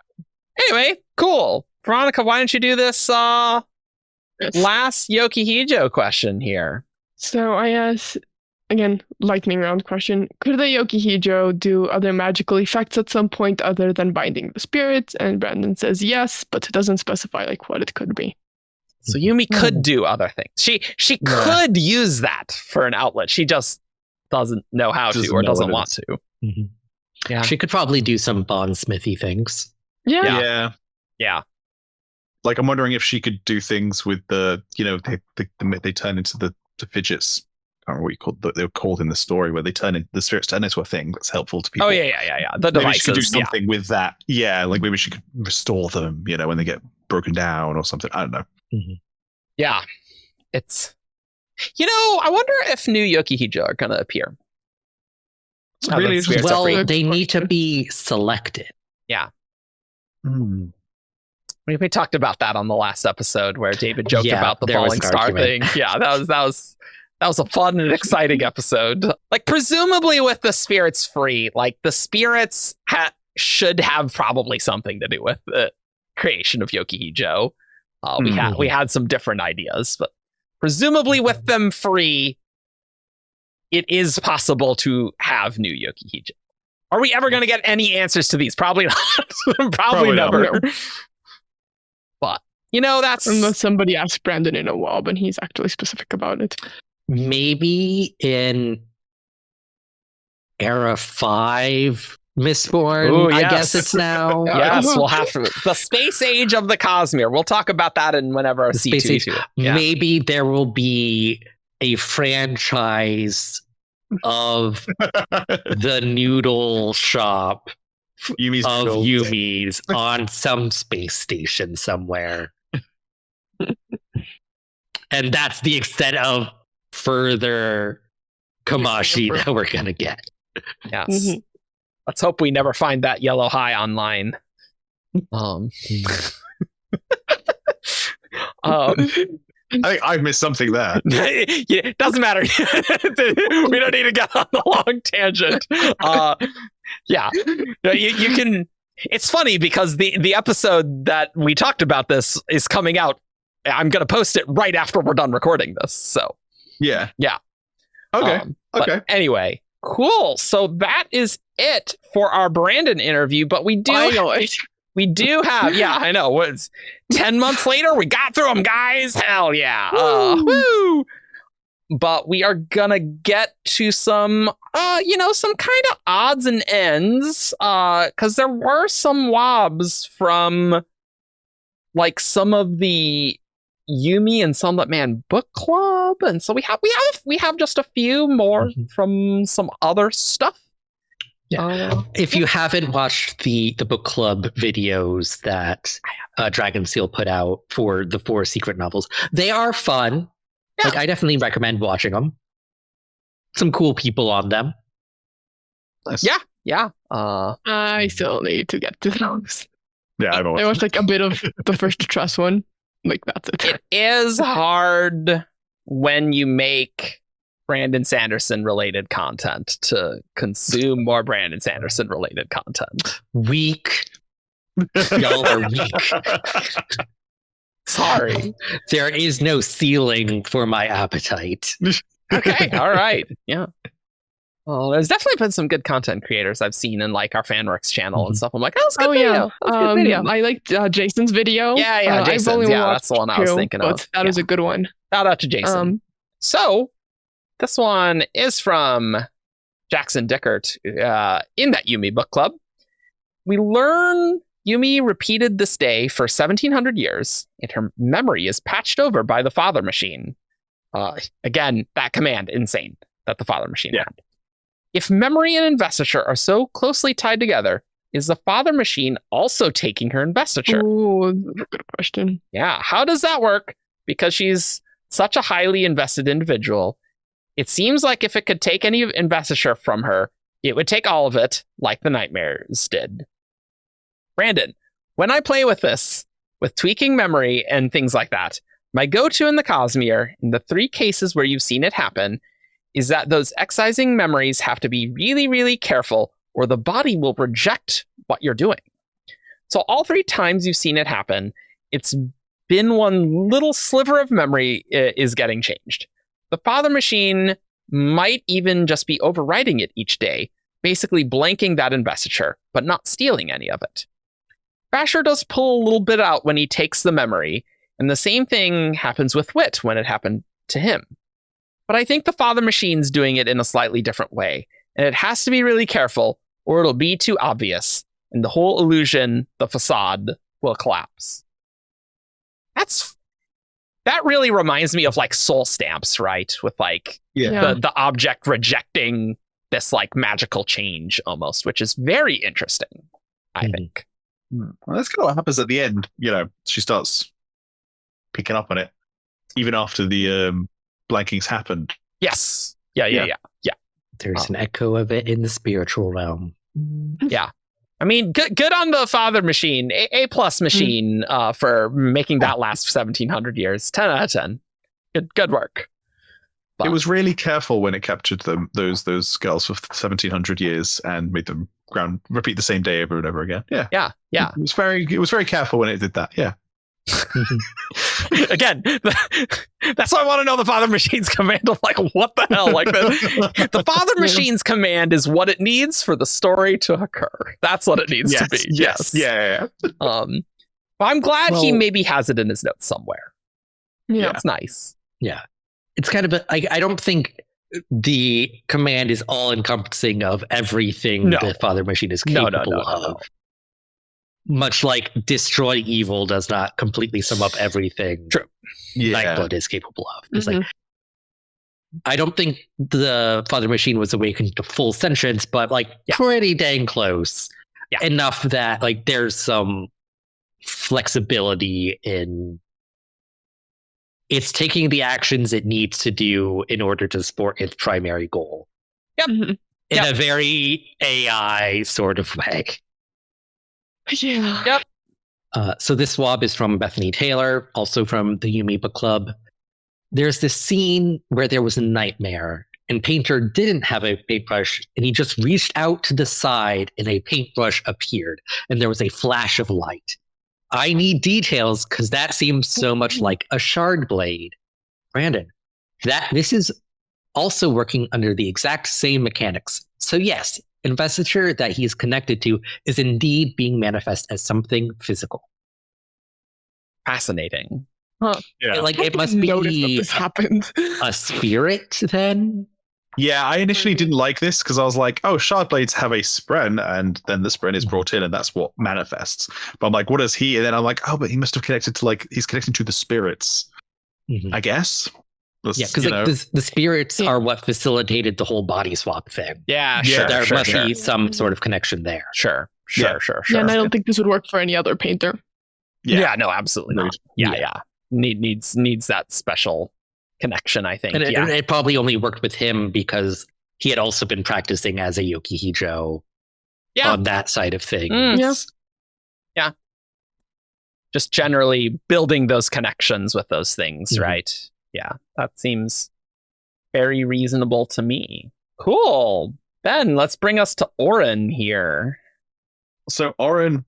Anyway, cool. Veronica, why don't you do this Yes. last yoki-hijo question here? So I asked again, lightning round question. Could the yoki-hijo do other magical effects at some point other than binding the spirits? And Brandon says yes, but it doesn't specify like what it could be. So Yumi could do other things. She Yeah. could use that for an outlet. She just doesn't know how to Doesn't or know doesn't what it want is. to. Yeah. She could probably do some bondsmithy things. Yeah. Yeah. Yeah. Like, I'm wondering if she could do things with the, they turn into the fidgets. I don't remember what they were called in the story, where the spirits turn into a thing that's helpful to people. Oh yeah. The Maybe she could do devices. Yeah. something with that. Yeah, like maybe she could restore them, when they get broken down or something. I don't know. Yeah. It's, I wonder if new yoki-hijo are going to appear. It's really that's weird. interesting. Well, Well, a they good need to question. be selected. Hmm. We talked about that on the last episode where David joked Yeah, about the there was falling an star argument. thing. Yeah, that was a fun and exciting episode. Like, presumably with the spirits free, like the spirits should have probably something to do with the creation of yoki-hijo. We had some different ideas, but presumably with them free, it is possible to have new yoki-hijo. Are we ever going to get any answers to these? Probably not. Probably not. never. But that's Unless somebody asks Brandon in a WoB and he's actually specific about it. Maybe in Era 5 Mistborn, Ooh, I yes. guess it's now. yes. We'll have to the space age of the Cosmere. We'll talk about that in whenever our The space age. C2E2. Yeah. Maybe there will be a franchise of the noodle shop Yumi's of noodles. Yumi's on some space station somewhere. And that's the extent of further Kamashi that we're going to get. Yes. Mhm. Let's hope we never find that yellow high online. I think I've missed something there. Yeah, it doesn't matter. We don't need to get on the long tangent. Yeah, you can. It's funny because the episode that we talked about this is coming out. I'm going to post it right after we're done recording this. So Yeah. Yeah. Okay. But Okay. anyway, cool. So that is it for our Brandon interview. But we do. Finally. We do have, yeah, I know. What's 10 months later? We got through them, guys. Hell yeah. Woo! But we are gonna get to some, some kind of odds and ends, because there were some WoBs from, like, some of the Yumi and Sunlit Man book club, and so we have just a few more from some other stuff. Yeah. If you haven't watched the book club videos that Dragonsteel put out for the 4 secret novels, they are fun. Yeah. Like, I definitely recommend watching them. Some cool people on them. Nice. Yeah. I still need to get to those. Yeah, I watched like a bit of the first trust one. Like, that's it. It is hard when you make Brandon Sanderson related content to consume more Brandon Sanderson related content. Weak. Y'all are weak. Sorry. There is no ceiling for my appetite. Okay. All right. Yeah. Well, there's definitely been some good content creators I've seen in like our FanWorks channel and stuff. I'm like, it's good video. It's good video. I liked Jason's video. Yeah, Jason's. That's the one I was thinking of. That was a good one. Shout out to Jason. So this one is from Jackson Dickert in that Yumi book club. We learn Yumi repeated this day for 1700 years, and her memory is patched over by the Father Machine. Again, that command, insane, that the Father Machine had. If memory and investiture are so closely tied together, is the Father Machine also taking her investiture? Ooh, good question. Yeah, how does that work? Because she's such a highly invested individual. It seems like if it could take any investiture from her, it would take all of it, like the nightmares did. Brandon, when I play with this, with tweaking memory and things like that, my go-to in the Cosmere, in the 3 cases where you've seen it happen, is that those excising memories have to be really, really careful, or the body will reject what you're doing. So all 3 times you've seen it happen, it's been one little sliver of memory is getting changed. The Father Machine might even just be overwriting it each day, basically blanking that investiture, but not stealing any of it. Basher does pull a little bit out when he takes the memory, and the same thing happens with Wit when it happened to him. But I think the Father Machine's doing it in a slightly different way, and it has to be really careful, or it'll be too obvious, and the whole illusion, the facade, will collapse. That really reminds me of like soul stamps, right? With like the object rejecting this like magical change almost, which is very interesting, I think. Well, that's kind of what happens at the end. She starts picking up on it, even after the blankings happened. Yes. Yeah. There's an echo of it in the spiritual realm. Yeah. I mean, good on the Father Machine, A+ machine for making that last 1700 years. 10 out of 10. Good work. But it was really careful when it captured those girls for 1700 years and made them repeat the same day over and over again. Yeah. It was very careful when it did that. Yeah. Again, that's why I want to know the Father Machine's command. I'm like, what the hell? Like the Father Machine's command is what it needs for the story to occur. That's what it needs to be. Yes. Yeah. But I'm glad he maybe has it in his notes somewhere. Yeah. It's nice. Yeah. It's kind of I don't think the command is all encompassing of everything the Father Machine is capable of. Much like destroy evil does not completely sum up everything. True. Nightblood is capable of. It's like, I don't think the Father Machine was awakened to full sentience, but like pretty dang close. Yeah. Enough that like there's some flexibility in it's taking the actions it needs to do in order to support its primary goal. Yep. In a very AI sort of way. Yeah. Yep. So this swab is from Bethany Taylor, also from the Yumi Book Club. There's this scene where there was a nightmare, and Painter didn't have a paintbrush, and he just reached out to the side, and a paintbrush appeared, and there was a flash of light. I need details, because that seems so much like a Shardblade. Brandon, this is also working under the exact same mechanics. So yes, investiture that he is connected to is indeed being manifest as something physical. Fascinating. Yeah. Like I it must didn't notice that be this happened. a spirit then. Yeah, I initially didn't like this because I was like, oh, Shardblades have a spren, and then the spren is brought in, and that's what manifests. But I'm like, what is he? And then I'm like, oh, but he must have connected to he's connecting to the spirits, I guess. Yeah, because the spirits are what facilitated the whole body swap thing. Yeah, Yeah, sure. There sure, must sure. be some sort of connection there. Sure. Yeah. Yeah, and I don't think this would work for any other painter. Yeah, no, absolutely not. Yeah. Yeah. Needs that special connection, I think. And yeah. it probably only worked with him because he had also been practicing as a yoki-hijo on that side of things. Yeah. Just generally building those connections with those things, right? Yeah, that seems very reasonable to me. Cool. Ben, let's bring us to Oren here. So Oren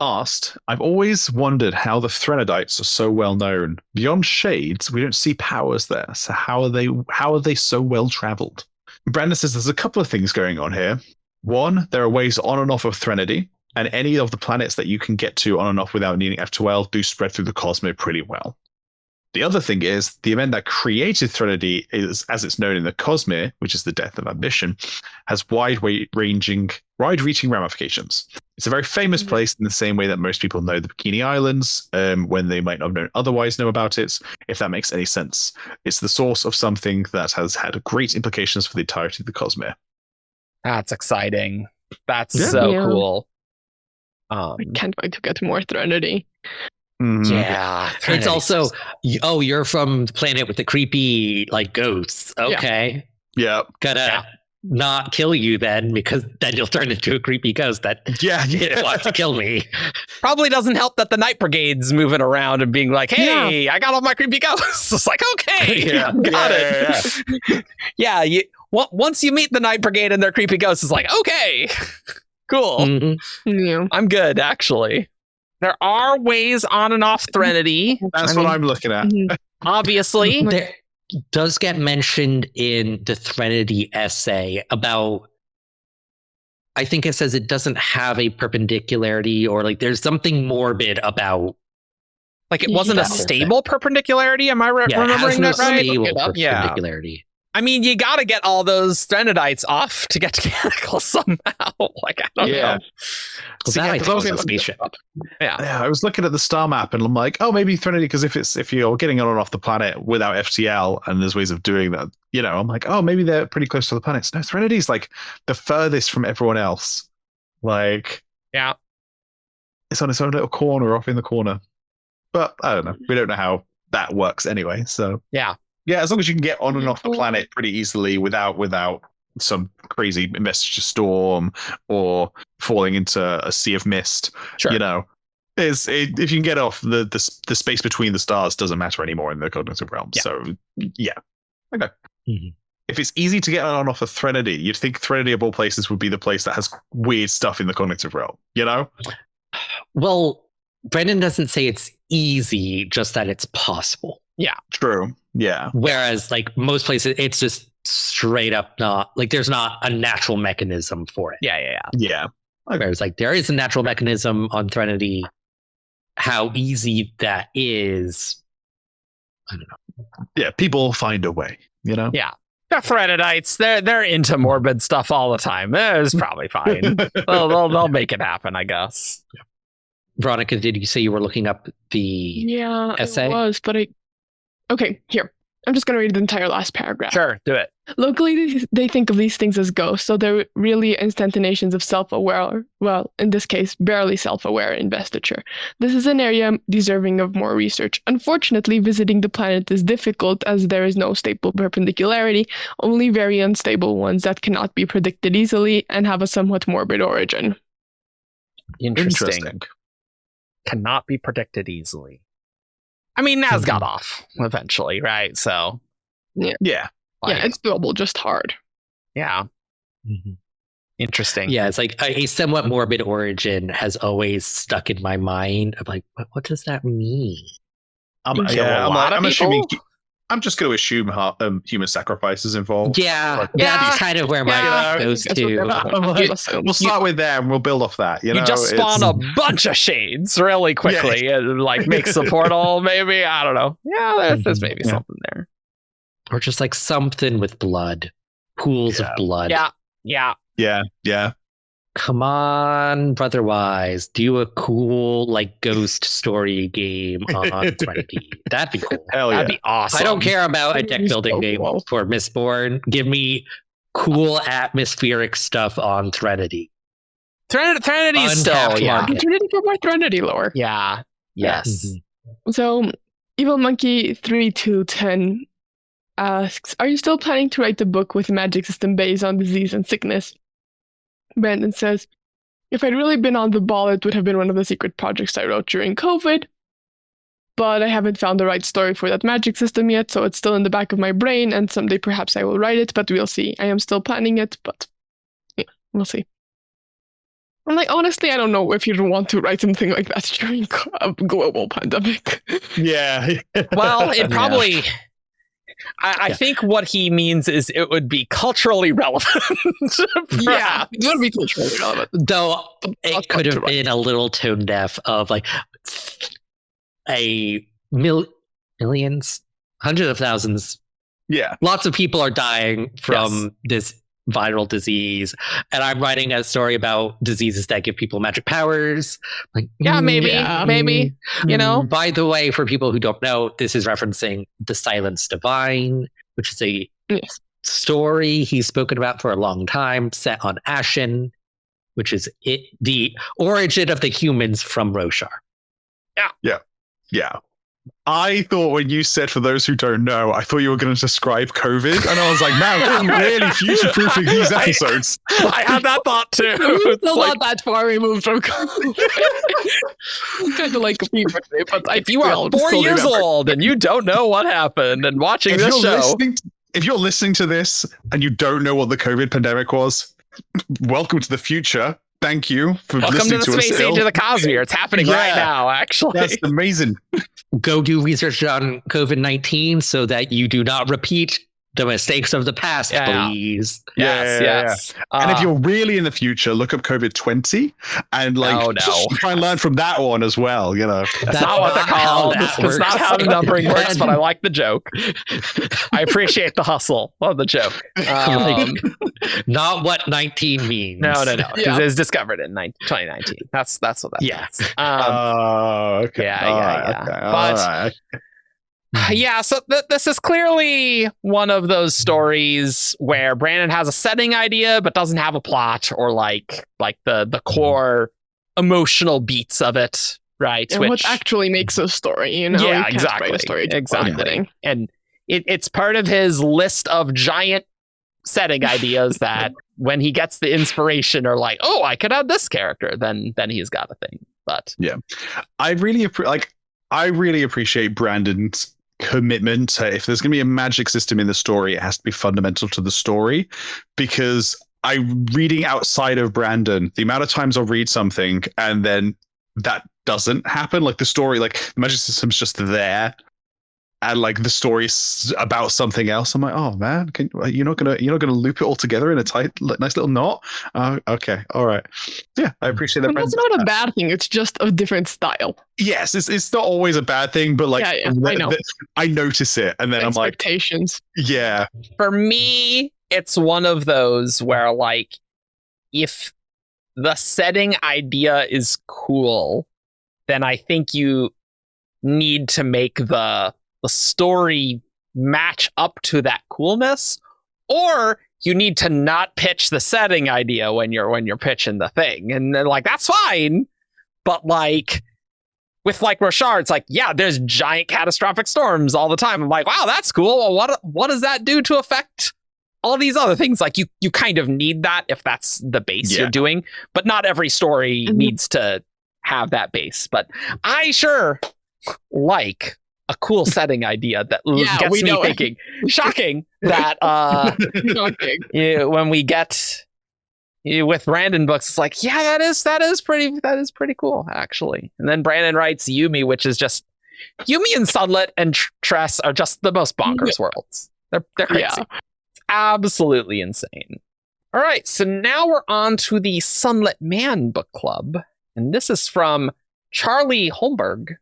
asked, I've always wondered how the Threnodites are so well known. Beyond shades, we don't see powers there. So how are they so well traveled? Brandon says there's a couple of things going on here. One, there are ways on and off of Threnody, and any of the planets that you can get to on and off without needing F12 do spread through the Cosmere pretty well. The other thing is, the event that created Threnody is, as it's known in the Cosmere, which is the death of ambition, has wide-reaching ramifications. It's a very famous place in the same way that most people know the Bikini Islands, when they might not otherwise know about it, if that makes any sense. It's the source of something that has had great implications for the entirety of the Cosmere. That's exciting. That's so cool. I can't wait to get more Threnody. Yeah. It's also, you're from the planet with the creepy ghosts. Okay. Yeah. Gotta not kill you then, because then you'll turn into a creepy ghost that wants to kill me. Probably doesn't help that the Night Brigade's moving around and being like, hey, I got all my creepy ghosts. It's like, okay, got it. Yeah. Once you meet the Night Brigade and their creepy ghosts, it's like, okay, cool. Yeah. I'm good, actually. There are ways on and off Threnody. That's what I'm looking at. Obviously. There does get mentioned in the Threnody essay about, I think it says it doesn't have a perpendicularity, or there's something morbid about. It wasn't a stable perpendiculararity. Am I remembering that right? Stable perpendicularity. I mean, you got to get all those Threnodites off to get to Canonical somehow. I don't know. Spaceship. I was looking at the star map and I'm like, oh, maybe Threnody, because if you're getting on and off the planet without FTL and there's ways of doing that, I'm like, oh, maybe they're pretty close to the planets. No, Threnody's the furthest from everyone else. It's on its own little corner off in the corner. But I don't know. We don't know how that works anyway. So yeah, as long as you can get on and off the planet pretty easily without some crazy investiture storm or falling into a sea of mist, if you can get off, the space between the stars doesn't matter anymore in the cognitive realm. So yeah, okay. If it's easy to get on and off of Threnody, you'd think Threnody of all places would be the place that has weird stuff in the cognitive realm. Well, Brendan doesn't say it's easy, just that it's possible. Yeah, true. Yeah. Whereas most places, it's just straight up not there's not a natural mechanism for it. Yeah. Whereas there is a natural mechanism on Threnody. How easy that is, I don't know. Yeah, people find a way, Yeah. The Threnodites, they're into morbid stuff all the time. It's probably fine. they'll make it happen, I guess. Verónica, did you say you were looking up the essay? I was, but okay, here. I'm just going to read the entire last paragraph. Sure, do it. Locally, they think of these things as ghosts, so they're really instantaneations of self-aware, well, in this case, barely self-aware investiture. This is an area deserving of more research. Unfortunately, visiting the planet is difficult as there is no stable perpendicularity, only very unstable ones that cannot be predicted easily and have a somewhat morbid origin. Interesting. Cannot be predicted easily. I mean, Naz got off eventually, right? So, yeah, it's doable, just hard. Yeah, interesting. Yeah, it's a somewhat morbid origin has always stuck in my mind. I'm what does that mean? I'm assuming I'm just going to assume human sacrifice is involved. Yeah, Yeah. that's kind of where my Yeah. mind goes That's what to. they're- We'll start with there and we'll build off that. You just spawn a bunch of shades really quickly and like makes the portal. Maybe I don't know. Yeah, there's maybe something there. Or just like something with blood, pools of blood. Yeah. Yeah. Come on, Brotherwise, do a cool like ghost story game on Threnody. That'd be cool. Hell yeah. That'd be awesome. I don't care about a deck building So game cool. for Mistborn. Give me cool atmospheric stuff on Threnody. Trinity's still, Untapped yeah. market. Trinity for more Trinity lore. Yeah. Yes. So, Evil Monkey 3210 asks, are you still planning to write the book with magic system based on disease and sickness? Brandon says, if I'd really been on the ball, it would have been one of the secret projects I wrote during COVID. But I haven't found the right story for that magic system yet, so it's still in the back of my brain, and someday perhaps I will write it, but we'll see. I am still planning it, but yeah, we'll see. I'm like, honestly, I don't know if you'd want to write something like that during a global pandemic. Yeah. Well, it probably. I think what he means is it would be culturally relevant. Yeah, it would be culturally relevant. Though it could have Right. been a little tone deaf of like millions, hundreds of thousands. Yeah. Lots of people are dying from this viral disease, and I'm writing a story about diseases that give people magic powers. Like, maybe, you know. By the way, for people who don't know, this is referencing The Silence Divine, which is a Yes. story he's spoken about for a long time, set on Ashen, which is the origin of the humans from Roshar. Yeah. I thought when you said, for those who don't know, I thought you were going to describe COVID. And I was like, man, we're really future-proofing these episodes. I had that thought too. We're It's still like, not that far removed from COVID. Kind of like a fever, but if you are 4 years old and you don't know what happened and watching this show, If you're listening to this and you don't know what the COVID pandemic was, welcome to the future. Thank you for welcome to listening the to us. space age of the Cosmere. It's happening right Yeah. now, actually. That's amazing. Go do research on COVID-19 so that you do not repeat the mistakes of the past, Yeah. please. Yes. And if you're really in the future, look up COVID 20 and just try and learn from that one as well. You know, That's not what they're called. that It's not how the numbering works, And- but I like the joke. I appreciate the hustle of the joke. Not what 19 means. No. Yeah. Because it was discovered in 2019. That's what that Yeah. means. okay. Yeah. Okay. But- All right. Yeah, so this is clearly one of those stories where Brandon has a setting idea but doesn't have a plot or like the core emotional beats of it, right? And what actually makes a story, you know? Yeah, You can't exactly. write a story just Exactly. marketing. And it's part of his list of giant setting ideas that when he gets the inspiration or like, oh, I could add this character, then he's got a thing. But I really appreciate Brandon's commitment to, if there's going to be a magic system in the story, it has to be fundamental to the story, because I'm reading outside of Brandon, the amount of times I'll read something and then that doesn't happen, like the story, like the magic system's just there and like the story's about something else. I'm like, oh man, you're not gonna loop it all together in a tight, nice little knot. Okay, all right, yeah, I appreciate that. And that's not a bad thing. It's just a different style. Yes, it's not always a bad thing, but like Yeah, I know. I notice it, and then I'm like, Expectations. yeah, for me, it's one of those where like if the setting idea is cool, then I think you need to make the story match up to that coolness, or you need to not pitch the setting idea when you're pitching the thing. And then like that's fine, but like with like Roshar, it's like, yeah, there's giant catastrophic storms all the time. I'm like, wow, that's cool. Well, what does that do to affect all these other things? Like you kind of need that if that's the base you're doing, but not every story needs to have that base. But I sure like a cool setting idea that gets me thinking. Shocking that when we get with Brandon books, it's like, yeah, that is pretty cool actually. And then Brandon writes Yumi, which is just Yumi and Sunlit and Tress are just the most bonkers worlds. They're crazy. Yeah. It's absolutely insane. All right, so now we're on to the Sunlit Man book club, and this is from Charlie Holmberg,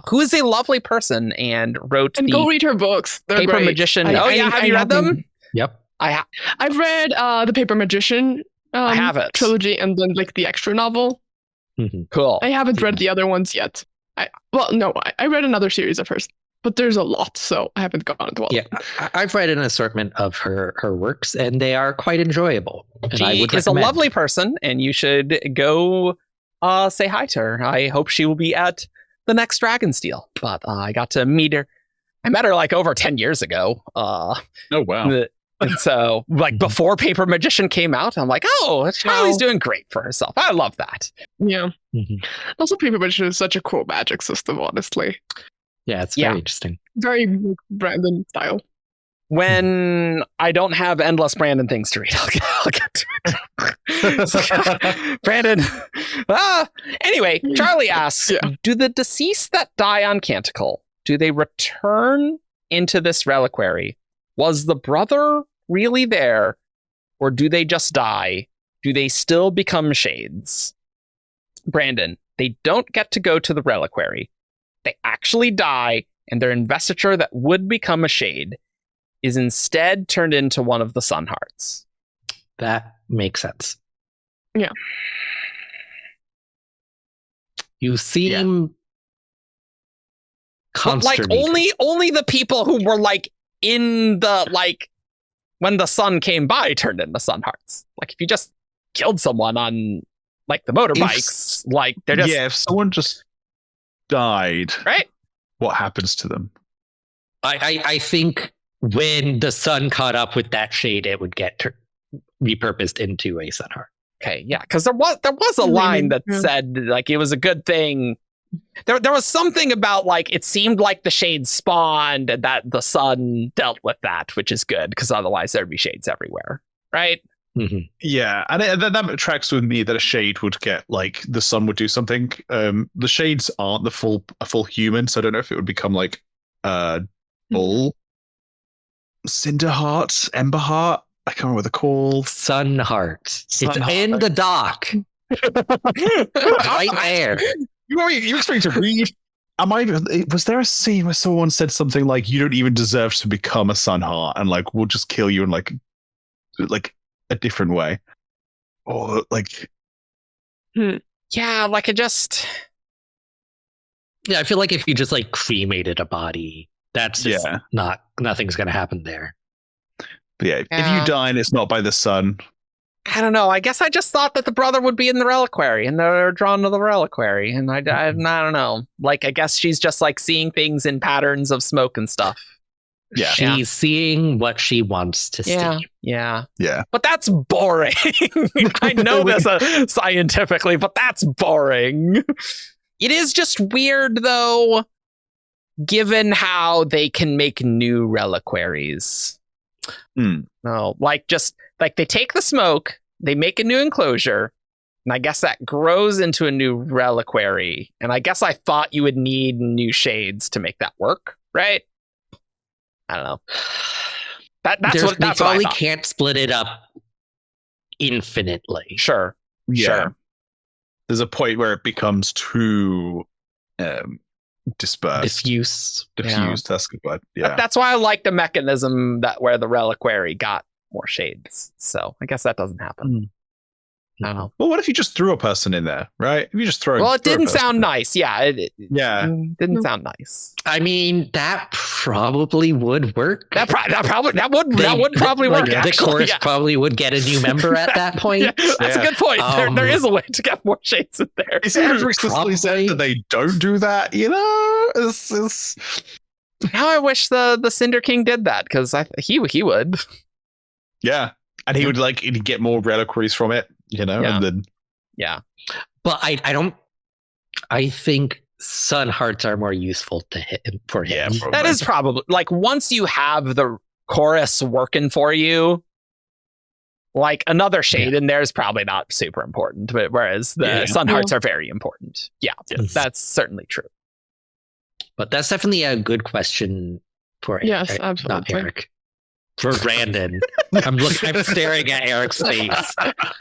who is a lovely person and wrote And the go read her books. They're Paper great. Magician. Have you read them? Yep. I've read the Paper Magician I have it. trilogy and then like the extra novel. Cool. I haven't read the other ones yet. I read another series of hers, but there's a lot, so I haven't gone into all Yeah, of them. I've read an assortment of her works, and they are quite enjoyable. And I She would is a recommend. lovely person, and you should go say hi to her. I hope she will be at the next Dragonsteel. But I got to meet her. I met her like over 10 years ago. Oh wow. And so, like, before Paper Magician came out, I'm like, oh, Charlie's doing great for herself. I love that. Yeah. Mhm. Also, Paper Magician is such a cool magic system, honestly. Yeah, it's Yeah. very interesting. Very Brandon style. When I don't have endless Brandon things to read, I'll get to it. Brandon. Anyway, Charlie asks, do the deceased that die on Canticle, do they return into this reliquary? Was the brother really there? Or do they just die? Do they still become shades? Brandon, they don't get to go to the reliquary. They actually die, and their investiture that would become a shade is instead turned into one of the Sun Hearts. That makes sense. Yeah. You seem But like consternated. only the people who were like in the like when the sun came by turned into Sun Hearts. Like if you just killed someone on like the motorbikes, like they're just if someone just died, right. what happens to them? I think when the sun caught up with that shade, it would get repurposed into a Sun Heart. Okay, yeah, because there was a line that said like it was a good thing. There was something about like it seemed like the shades spawned and that the sun dealt with that, which is good because otherwise there'd be shades everywhere, right? Mm-hmm. Yeah, and that tracks with me that a shade would get like the sun would do something. The shades aren't a full human, so I don't know if it would become like bull, cinder heart, ember heart. I can't remember what they're called. Sun Heart. Sun It's Heart. in the dock. Right there. You expect to read? Was there a scene where someone said something like, "You don't even deserve to become a Sun Heart," and like we'll just kill you in like a different way, or like Yeah, like it just Yeah, I feel like if you just like cremated a body, that's just nothing's gonna happen there. But yeah, if Yeah. you die and it's not by the sun, I don't know. I guess I just thought that the brother would be in the reliquary, and they're drawn to the reliquary, and I don't know. Like, I guess she's just like seeing things in patterns of smoke and stuff. Yeah. She's seeing what she wants to see. Yeah. yeah, But that's boring. I know this scientifically, but that's boring. It is just weird, though, given how they can make new reliquaries. No, like just like they take the smoke, they make a new enclosure, and I guess that grows into a new reliquary. And I guess I thought you would need new shades to make that work, right? I don't know. That's what I probably thought. can't split it up infinitely. Sure. Sure. There's a point where it becomes too dispersed, Diffuse. diffused. That's good word. Yeah, That's why I like the mechanism that where the reliquary got more shades. So I guess that doesn't happen. I don't know. Well, what if you just threw a person in there, right? If you just throw. Well, it throw a didn't person- sound nice. Yeah. It didn't No. sound nice. I mean, that probably would work. That would probably Like, work. the Actually, chorus yeah. probably would get a new member at that point. Yeah, that's a Yeah. good point. There Um, is a way to get more shades in there. Is it explicitly said Probably. that they don't do that? You know, it's Now I wish the Cinder King did that because he would. yeah, and he would like he'd get more reliquaries from it, you know, Yeah. and then Yeah. But I think Sun Hearts are more useful to him for him. Yeah, probably. That is probably like once you have the chorus working for you, like another shade in there is probably not super important. But whereas the Yeah. Sun Hearts are very important. Yeah, Yes. that's certainly true. But that's definitely a good question for Yes, Eric, absolutely. not Eric. For Brandon. I'm staring at Eric's face.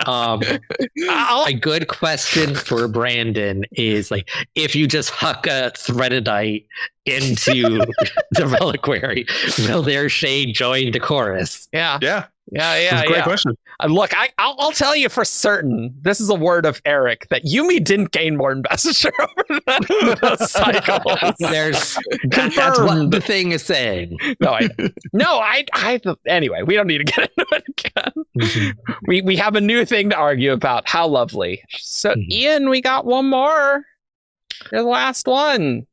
A good question for Brandon is like, if you just huck a Threnodite into the Reliquary, will their shade join the chorus? Yeah. Yeah. Yeah. Great question. Look, I'll tell you for certain, this is a word of Eric, that Yumi didn't gain more investiture over the cycles. That's what the thing is saying. Anyway, we don't need to get into it again. Mm-hmm. We have a new thing to argue about. How lovely. So, Ian, we got one more. You're the last one.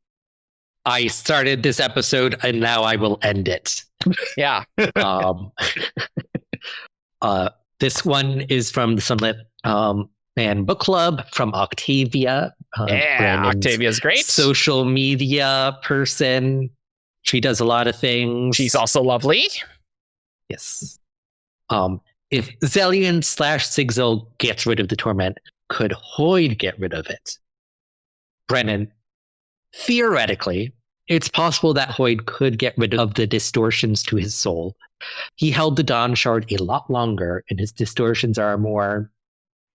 I started this episode and now I will end it. Yeah. This one is from the Sunlit Fan Book Club from Octavia. Octavia's great. Social media person. She does a lot of things. She's also lovely. Yes. If Zellion / Sigzil gets rid of the Torment, could Hoid get rid of it? Brennan, theoretically, it's possible that Hoid could get rid of the distortions to his soul. He held the Dawn Shard a lot longer, and his distortions are more,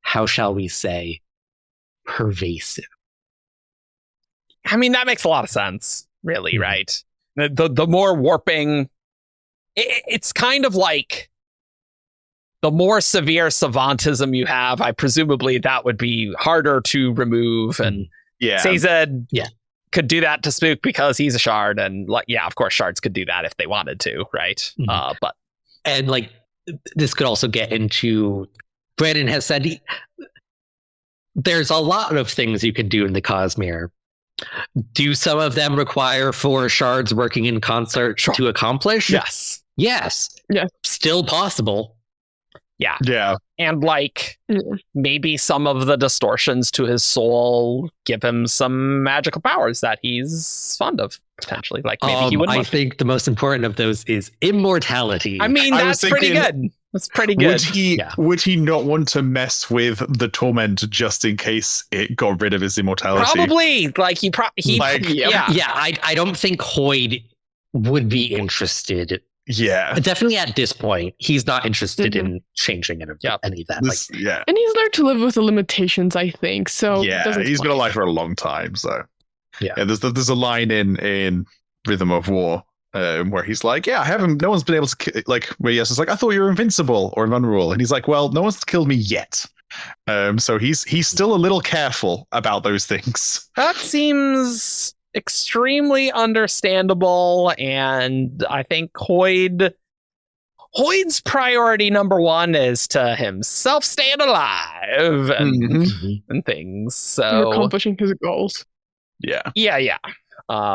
how shall we say, pervasive. I mean, that makes a lot of sense, really, right? The more warping, it's kind of like the more severe savantism you have, presumably that would be harder to remove. And Sazed could do that to Spook because he's a shard, and of course shards could do that if they wanted to, right? But this could also get into, Brandon has said there's a lot of things you can do in the Cosmere. Do some of them require 4 shards working in concert to accomplish? Yes. Still possible. Yeah. And maybe some of the distortions to his soul give him some magical powers that he's fond of, potentially. Maybe he wouldn't. I think the most important of those is immortality. I mean, that's pretty good. That's pretty good. Would he not want to mess with the Torment just in case it got rid of his immortality? Probably. I don't think Hoid would be interested. Yeah. Definitely at this point, he's not interested in changing any of that. And he's learned to live with the limitations, I think. So he's been alive for a long time. So there's a line in Rhythm of War where he's like, no one's been able to where Yes is like, I thought you were invincible or invulnerable, and he's like, well, no one's killed me yet. So he's still a little careful about those things. That seems extremely understandable, and I think Hoid's priority number one is to himself staying alive and things. So accomplishing his goals. Yeah.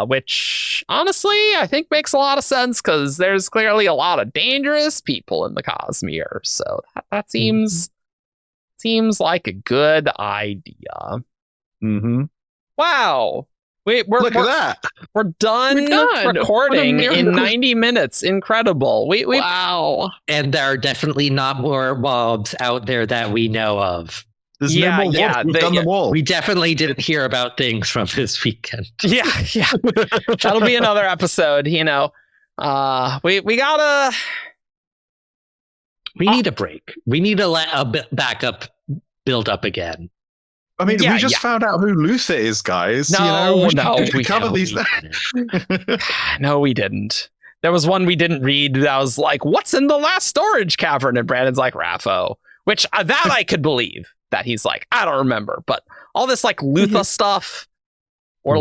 Which honestly, I think makes a lot of sense because there's clearly a lot of dangerous people in the Cosmere. So that seems like a good idea. Wow. Look at that. We're done recording in 90 minutes. Incredible. Wow. And there are definitely not more WoBs out there that we know of. There's no more WoBs. We've done them all. We definitely didn't hear about things from this weekend. Yeah. That'll be another episode, we gotta... We need a break. We need to let a backup build up again. I mean, we just found out who Lutha is, guys. We covered these. No, we didn't. There was one we didn't read that was like, what's in the last storage cavern? And Brandon's like, Raffo. Which, that I could believe. That he's like, I don't remember. But all this Lutha stuff, or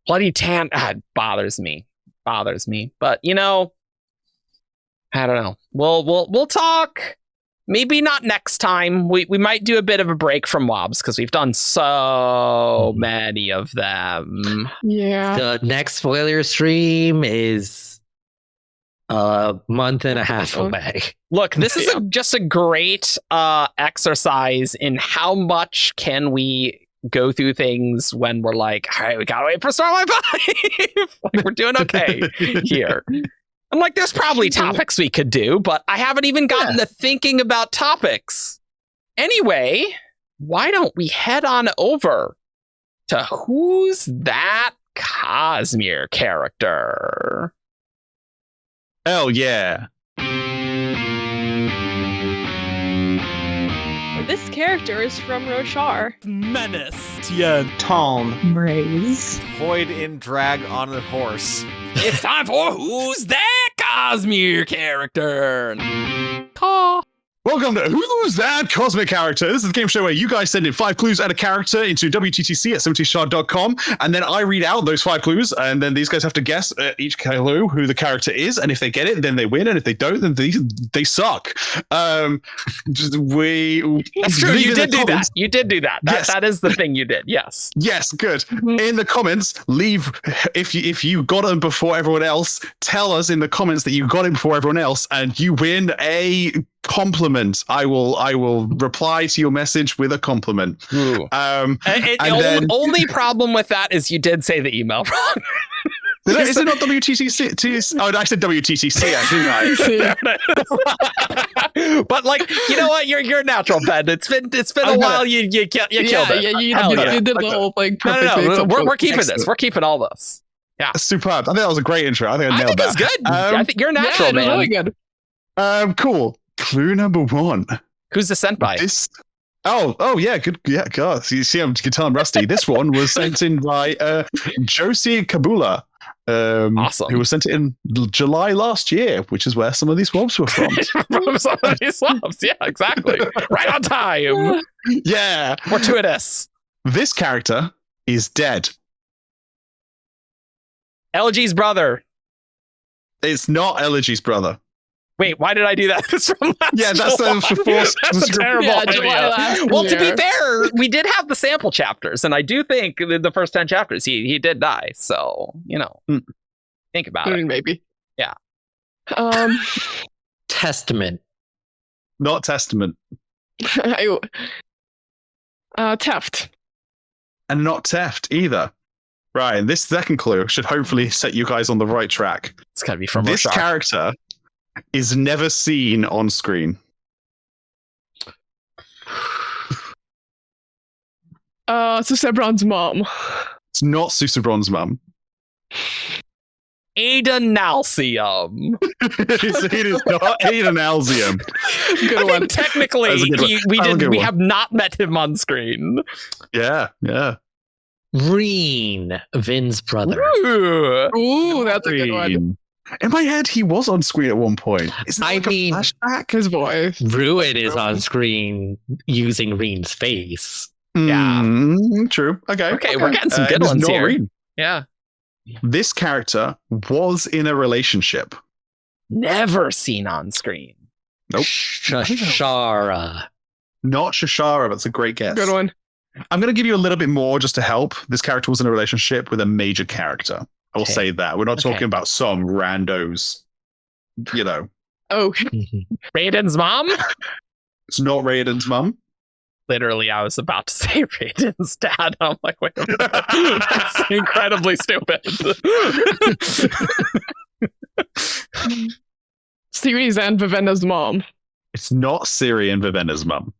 bloody Tan, bothers me. But, I don't know. We'll talk. Maybe not next time. We might do a bit of a break from WoBs because we've done so many of them. Yeah. The next spoiler stream is a month and a half away. Look, this is just a great exercise in how much can we go through things when we're like, all right, we gotta wait for Starlight 5. We're doing okay here. I'm like, there's probably topics we could do, but I haven't even gotten to thinking about topics. Anyway, why don't we head on over to Who's That Cosmere character. Hell yeah. This character is from Roshar. Menace. Cheyenne. Tom. Braze. Hoid in drag on a horse. It's time for Who's That Cosmere Character? Caw. Welcome to Who's That Cosmic Character? This is the game show where you guys send in 5 clues and a character into WTTC at 70shard.com, and then I read out those 5 clues, and then these guys have to guess each clue who the character is, and if they get it, then they win, and if they don't, then they suck. That's true. You did do that. You did do that. Yes. That is the thing you did. Yes. Yes, good. In the comments, leave if you got them before everyone else. Tell us in the comments that you got it before everyone else, and you win a compliment. I will reply to your message with a compliment. Only problem with that is you did say the email wrong. Is it not WTCC? Oh, I said WTCC, didn't I? But like, you know what? You're a natural, Ben. It's been a while. You killed it. You did the whole thing perfectly. No. We're keeping this. We're keeping all this. Yeah, superb. I think that was a great intro. I think I nailed that. I think it's good. I think you're natural, man. Really good. Cool. Clue number 1. Who's this sent by? Oh yeah, good. Yeah, God. You see, you can tell I'm rusty. This one was sent in by Josie Kabula. Awesome. Who was sent in July last year, which is where some of these WoBs were from. From some of these WoBs, yeah, exactly. Right on time. Yeah. Fortuitous. This character is dead. Elegy's brother. It's not Elegy's brother. Wait, why did I do that? It's from last that's July. That's a terrible idea. Well, to be year. fair, we did have the sample chapters, and I do think the first 10 chapters he did die. So, think about it. Maybe. Yeah. Testament. Not Testament. Theft. And not Theft either. Right, and this second clue should hopefully set you guys on the right track. It's got to be from this Roshar. character is never seen on screen. Susebron's mom. It's not Susebron's mum. Adenalcium. It is not Adenalcium. Good one. Technically, we have not met him on screen. Yeah. Reen, Vin's brother. Ooh. That's a good one. In my head, he was on screen at one point. I mean, flashback? His voice. Ruin is on screen using Reen's face. Yeah. True. Okay, we're getting some good ones here. Reen. Yeah. This character was in a relationship. Never seen on screen. Nope. Shashara. Not Shashara, but it's a great guess. Good one. I'm going to give you a little bit more just to help. This character was in a relationship with a major character. I will say that. We're not talking about some randos, Oh. Raiden's mom? It's not Raiden's mum. Literally, I was about to say Raiden's dad. I'm like, wait a minute. That's incredibly stupid. Ciri's and Vivenna's mom. It's not Ciri and Vivenna's mum.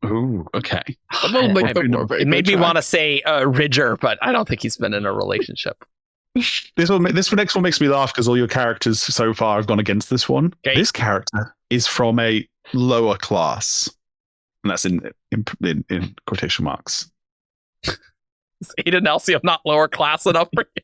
Ooh, okay. It made me want to say Ridger, but I don't think he's been in a relationship. This next one makes me laugh because all your characters so far have gone against this one. Okay. This character is from a lower class, and that's in quotation marks. Is Adenalcium not lower class enough for you?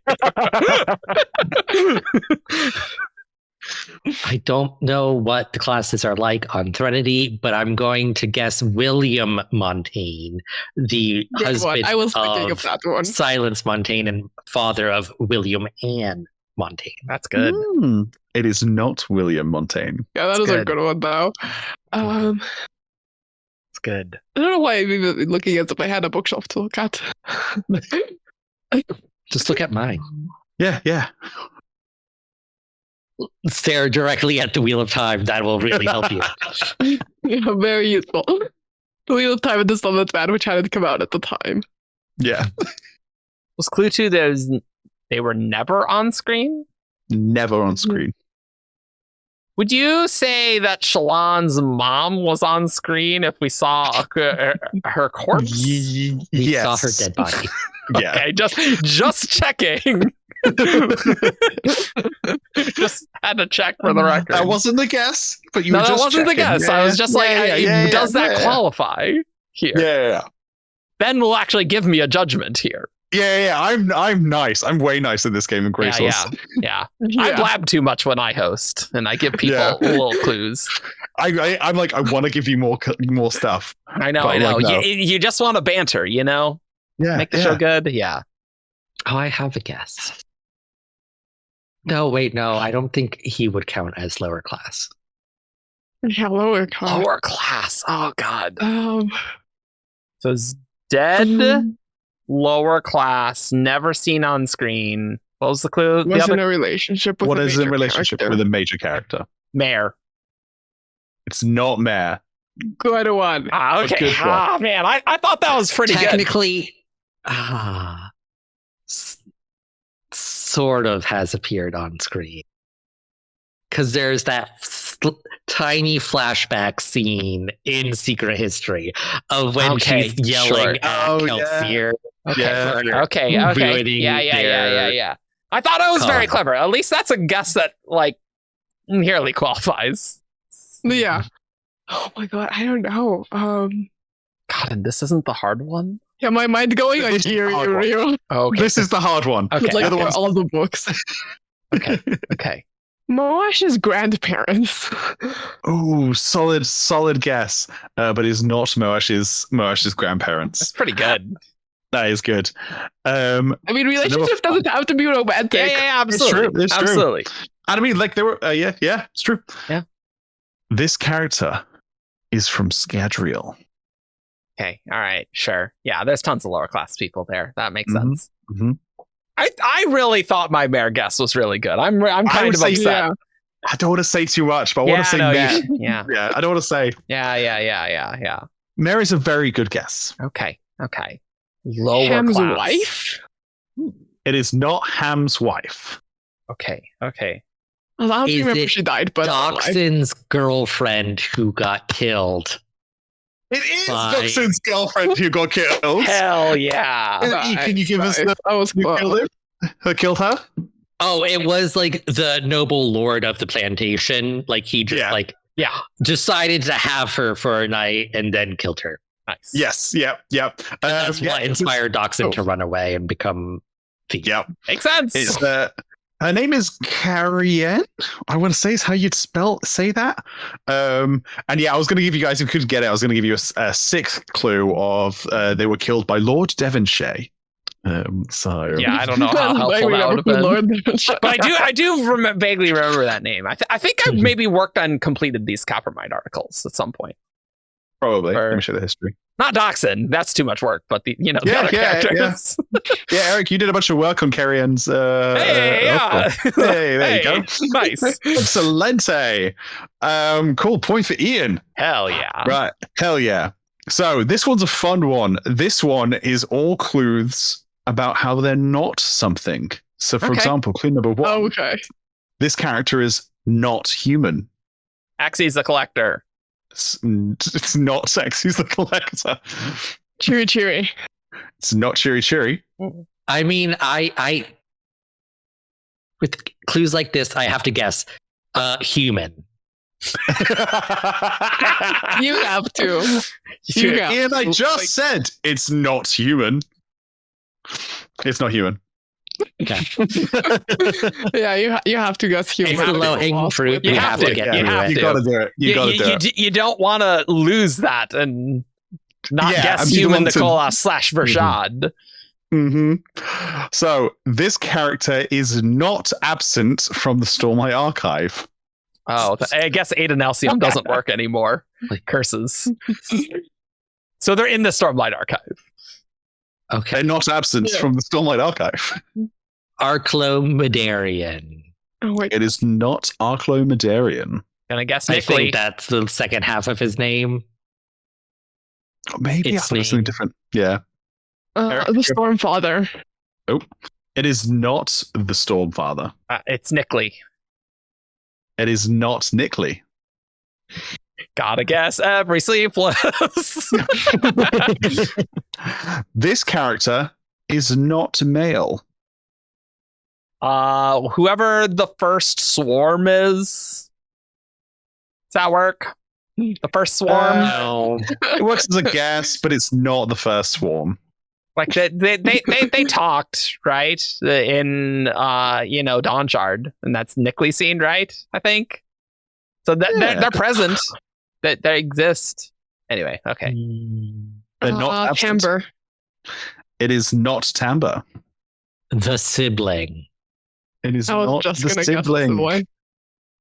I don't know what the classes are like on Threnody, but I'm going to guess William Montaigne, the husband I was thinking of that one. Silence Montaigne and father of William Anne Montaigne. That's good. It is not William Montaigne. Yeah, that is a good one, though. It's good. I don't know why I'm even looking as if I had a bookshelf to look at. Just look at mine. Yeah. Stare directly at the Wheel of Time. That will really help you. Yeah, very useful. The Wheel of Time and the Summons Man, which hadn't come out at the time. Yeah. Was Clue 2 they were never on screen? Never on screen. Would you say that Shallan's mom was on screen if we saw her corpse? We Yes. saw her dead body. Yeah. Okay, just checking. Just had to check for the record. That wasn't the guess, but you No, were that just wasn't the checking. guess. I was just does that yeah. qualify here? Yeah. Ben will actually give me a judgment here. Yeah. I'm nice. I'm way nice in this game in Grey Source. Yeah. Yeah. I blab too much when I host, and I give people Yeah. little clues. I'm like, I want to give you more stuff. I know. But, like, no. You just want to banter, you know? Yeah. Make the show good. Yeah. Oh, I have a guess. No, wait, no. I don't think he would count as lower class. Yeah, lower class. Lower class. Oh God. Um, So it's dead, lower class, never seen on screen. What was the clue? was in a relationship with What a is in major relationship character. with a major character? Mayor. It's not Mare. Good one. Okay. good one. Man, I thought that was pretty good. Technically, sort of has appeared on screen. Because there's that tiny flashback scene in Secret History of when Okay, she's yelling sure. at Oh, Kelsier. Yeah. Okay. ruining Yeah. I thought I was very clever. At least that's a guess that like nearly qualifies. Yeah. Oh my god, I don't know. God, and this isn't the hard one. Yeah, my mind going like This is here, the hard one. here. Okay. This is the hard one. Okay. Like The other for one's- all the books. Okay. Moash's grandparents. Ooh, solid guess. But it's not Moash's That's grandparents. pretty good. That is good. I mean, relationship doesn't have to be romantic. Yeah, absolutely. It's true. Absolutely. And I mean, like they were. Yeah, it's true. Yeah. This character is from Scadrial. Okay. All right. Sure. Yeah. There's tons of lower class people there. That makes Mhm. sense. Mhm. I really thought my mayor guess was really good. I'm kind would of say upset. Yeah. I don't want to say too much, but I want to say no, Mare. yeah. Yeah, I don't want to say Yeah. Mare is a very good guess. Okay. Lower Ham's class. wife? It is not Ham's wife. Okay. I don't Is remember it if she died, but Doxson's girlfriend who got killed. It is Bye. Doxson's girlfriend who got killed. Hell yeah. Can you give us the I was who killed him? Who killed her? Oh, it was like the noble lord of the plantation. Like he just Yeah. decided to have her for a night and then killed her. Nice. Yes. Yep. That's what inspired Doxson to run away and become thief. Yep. Makes sense. It's her name is Cheyenne. I want to say is how you'd say that. And yeah, I was going to give you guys, if you couldn't get it, I was going to give you a sixth clue of they were killed by Lord Devonshire. So Yeah, I don't know how helpful that would have been. But I do vaguely remember that name. I think I maybe worked on completed these Coppermine articles at some point. probably. Or- Let me show the history. Not Doxson. That's too much work. But the other characters. Yeah, Eric, you did a bunch of work on Carrion's. Hey, yeah. Hey, there you go. Nice. Excelente. Cool point for Ian. Hell yeah. Right. Hell yeah. So this one's a fun one. This one is all clues about how they're not something. So for Okay. example, clue number one, Okay. this character is not human. Axie's the collector. It's not Sexy's the collector. Cheery. It's not Cheery. I mean, I with clues like this, I have to guess human. You have to. You have Ian, I to. just said it's not human. It's not human. Okay. Yeah, you have to guess human. It's the low-hanging fruit. You We have have to to. get You through have it. You gotta do it. You gotta do it. You don't want to lose that and not Yeah, guess and be the human one to- Nicola / Vershad. So this character is not absent from the Stormlight Archive. Oh, I guess Aiden Alcium doesn't work anymore. Curses. So they're in the Stormlight Archive. Okay. They're not absent Yeah. from the Stormlight Archive. Arclomedarian. Oh wait. It is not Arklo Medarian. Gonna guess I Nickley. think that's the second half of his name. Maybe I It's thought it was something named- different. Yeah. Eric, The Stormfather. It is not the Stormfather. It's Nickley. It is not Nickley. Gotta guess every sleepless. This character is not male. Whoever the first swarm is. Does that work? The first swarm? No. It works as a guess, but it's not the first swarm. Like they talked, right? In Dawnshard, and that's Nickley right? I think. So they're present. That they exist. Anyway, okay. They're not absent. Timber. It is not Timbre. The sibling. It is I was not just the gonna guess the sibling. one.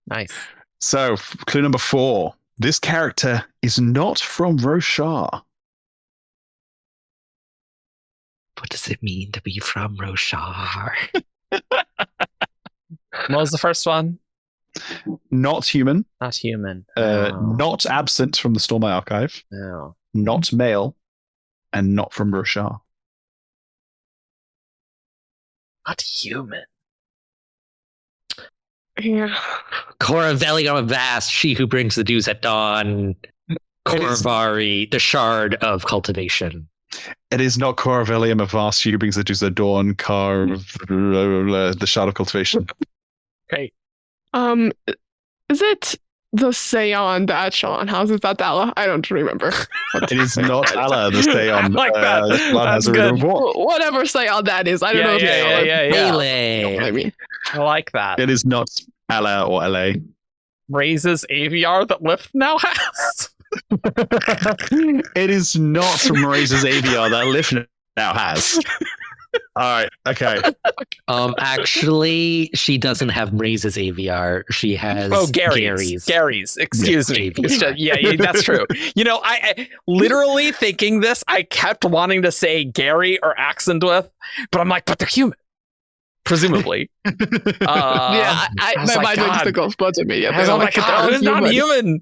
Nice. So, clue number 4. This character is not from Roshar. What does it mean to be from Roshar? What was the first one? Not human. Not human. No. Not absent from the Stormeye Archive. No. Not male. And not from Roshar. Not human. Yeah. Coravelium of Vast, she who brings the dews at dawn. Corvari, the shard of cultivation. It is not Coravelium of Vast, she who brings the dews at dawn. The Shard of Cultivation. Great. Is it the Seon that Sean has? Is that Dala? I don't remember. It is not Allah, the Seon. I like that. That's good. Whatever Seon that is. I don't know if yeah. Melee. I mean, I like that. It is not Allah or LA. Raises AVR that Lift now has. It is not from Razor's AVR that Lift now has. All right, okay. Actually, she doesn't have Raise's AVR. She has Gary's. Excuse me. AVR. Yeah, that's true. I literally thinking this, I kept wanting to say Gary or Axendwith, but I'm like, but they're human. Presumably. yeah, my mind went to the Ghostbloods immediately. Oh my god, who's non-human?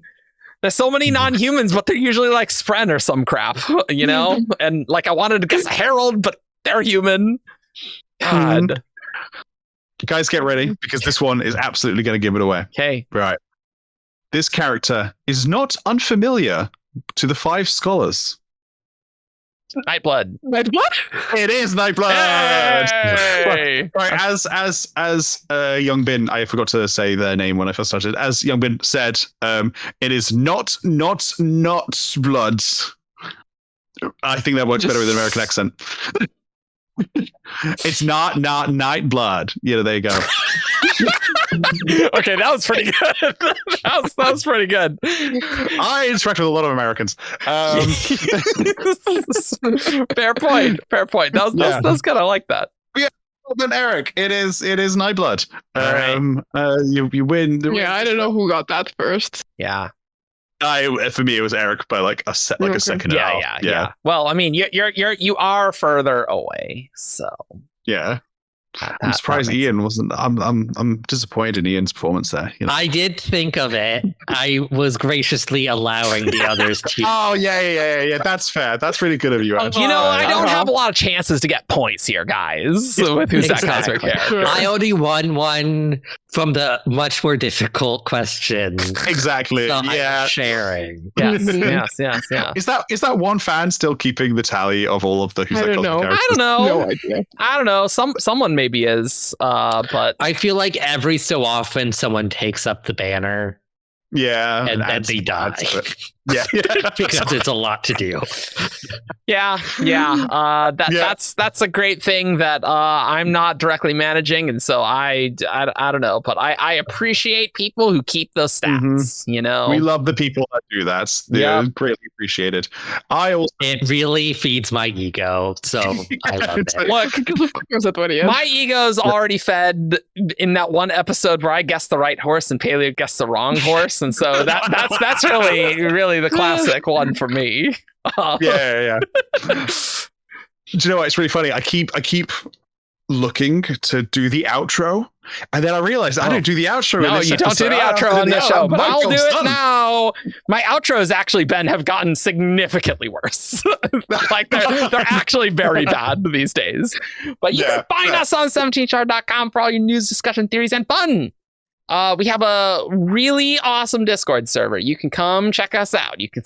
There's so many non-humans, but they're usually like Spren or some crap, And like I wanted to guess a Herald, but they're human. God. Guys, get ready, because this one is absolutely going to give it away. Okay. Right. This character is not unfamiliar to the 5 scholars. Nightblood. What? It is Nightblood. Hey! Right, as Youngbin, I forgot to say their name when I first started. As Youngbin said, it is not blood. I think that works better with an American accent. It's not Nightblood. Yeah, there you go. Okay, that was pretty good. that was pretty good. I interact with a lot of Americans. Fair point. That was good. I like that. Yeah, well, then Eric, it is Nightblood. You win. Yeah, I don't know who got that first. Yeah. For me, it was Eric by a second. Yeah. Well, I mean, you are further away, so yeah. I'm surprised Ian wasn't. I'm disappointed in Ian's performance there. I did think of it. I was graciously allowing the others to. Oh yeah. That's fair. That's really good of you. Actually. I don't have a lot of chances to get points here, guys. With who's that Cosmere character? I only won one from the much more difficult question. Exactly. So yeah. I'm sharing. Yes. Is that one fan still keeping the tally of all of the who's I that don't know. characters? I don't know. No idea. I don't know. Someone maybe is. But I feel like every so often someone takes up the banner Yeah. and then they die. Yeah. Because it's a lot to do. Yeah. That's a great thing that I'm not directly managing, and so I don't know, but I appreciate people who keep those stats. We love the people that do that. They're greatly appreciated. It really feeds my ego, so I love it. Look, Because of course that's what he is. my ego's already fed in that one episode where I guessed the right horse and Paleo guessed the wrong horse, and so that's really the classic one for me. Yeah. Do you know what? It's really funny. I keep looking to do the outro, and then I realize I don't do the outro. No, you don't do the outro on the show, but I'll do it now. My outros actually, Ben, have gotten significantly worse. Like they're actually very bad these days. But you can find us on 17shard.com for all your news, discussion, theories, and fun. We have a really awesome Discord server. You can come check us out. You can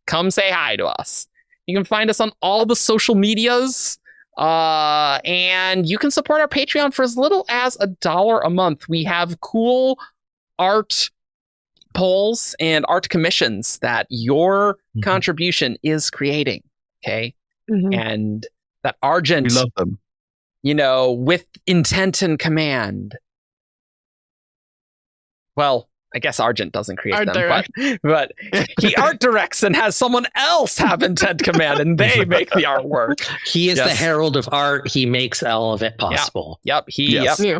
come say hi to us. You can find us on all the social medias. And you can support our Patreon for as little as $1 a month. We have cool art polls and art commissions that your contribution is creating. Okay. And that Argent, We love them. with intent and command. Well, I guess Argent doesn't create Art them, direct. but he art directs and has someone else have intent command, and they make the artwork. He is the Yes. herald of art. He makes all of it possible. Yep. Yes. Yeah.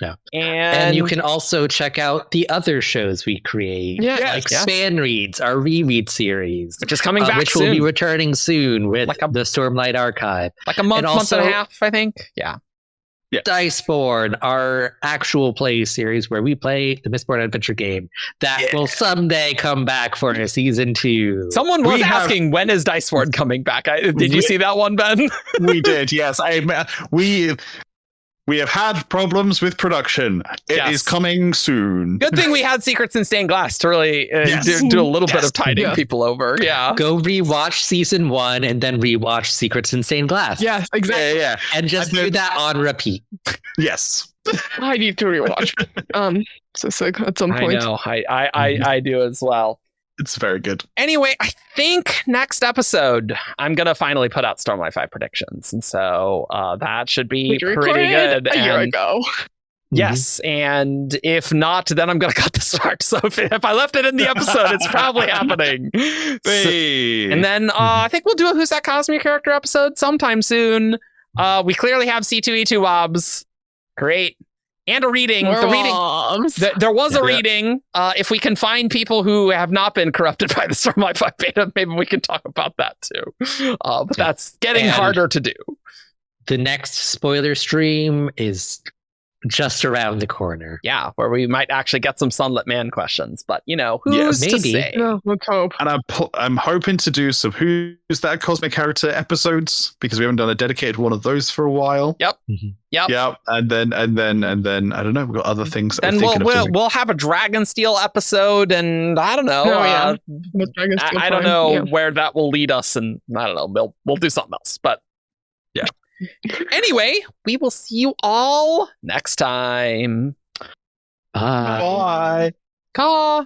Yeah. And you can also check out the other shows we create, Yeah. like Yes. Span Reads, our reread series, which is coming back which soon, will be returning soon with Like the Stormlight Archive. like a month, and month and also- a half, I think. Yeah. Diceborn, our actual play series where we play the Mistborn adventure game that will someday come back for a season 2. Someone was asking, when is Diceboard coming back? Did you see that one, Ben? We did, yes. We have had problems with production. It Yes. is coming soon. Good thing we had Secrets in Stained Glass to really Yes. do a little bit Yes. of tiding Yeah. people over. Yeah. Go rewatch season 1 and then rewatch Secrets in Stained Glass. Yes, exactly. Yeah. And just And do then- that on repeat. Yes. I need to rewatch. So at some I point. know. I do as well. It's very good. Anyway, I think next episode I'm gonna finally put out Stormlight 5 predictions, and so that should be We pretty recorded good. a year And- ago. Yes, and if not, then I'm gonna cut this part. So if I left it in the episode, it's probably happening. So- Hey. and then I think we'll do a Who's That Cosmere character episode sometime soon. We clearly have C2E2 WoBs. Great. And a reading. More The reading. mobs. There was a Yeah. reading. If we can find people who have not been corrupted by the Stormlight 5 beta, maybe we can talk about that too. But that's getting And- harder to do. The next spoiler stream is just around the corner. Yeah, where we might actually get some Sunlit Man questions. But, Yes. who's to Maybe. say? No, let's hope. And I'm hoping to do some Who's That Cosmic Character episodes because we haven't done a dedicated one of those for a while. Yep. Yep. Yeah, and then I don't know. We've got other things. That Then we're thinking of doing. we'll have a Dragonsteel episode, and I don't know. Oh, yeah. With Dragon's Steel I don't Prime, know yeah. where that will lead us, and I don't know. We'll do something else. But Yeah. Anyway, we will see you all next time. Bye. Bye. Caw.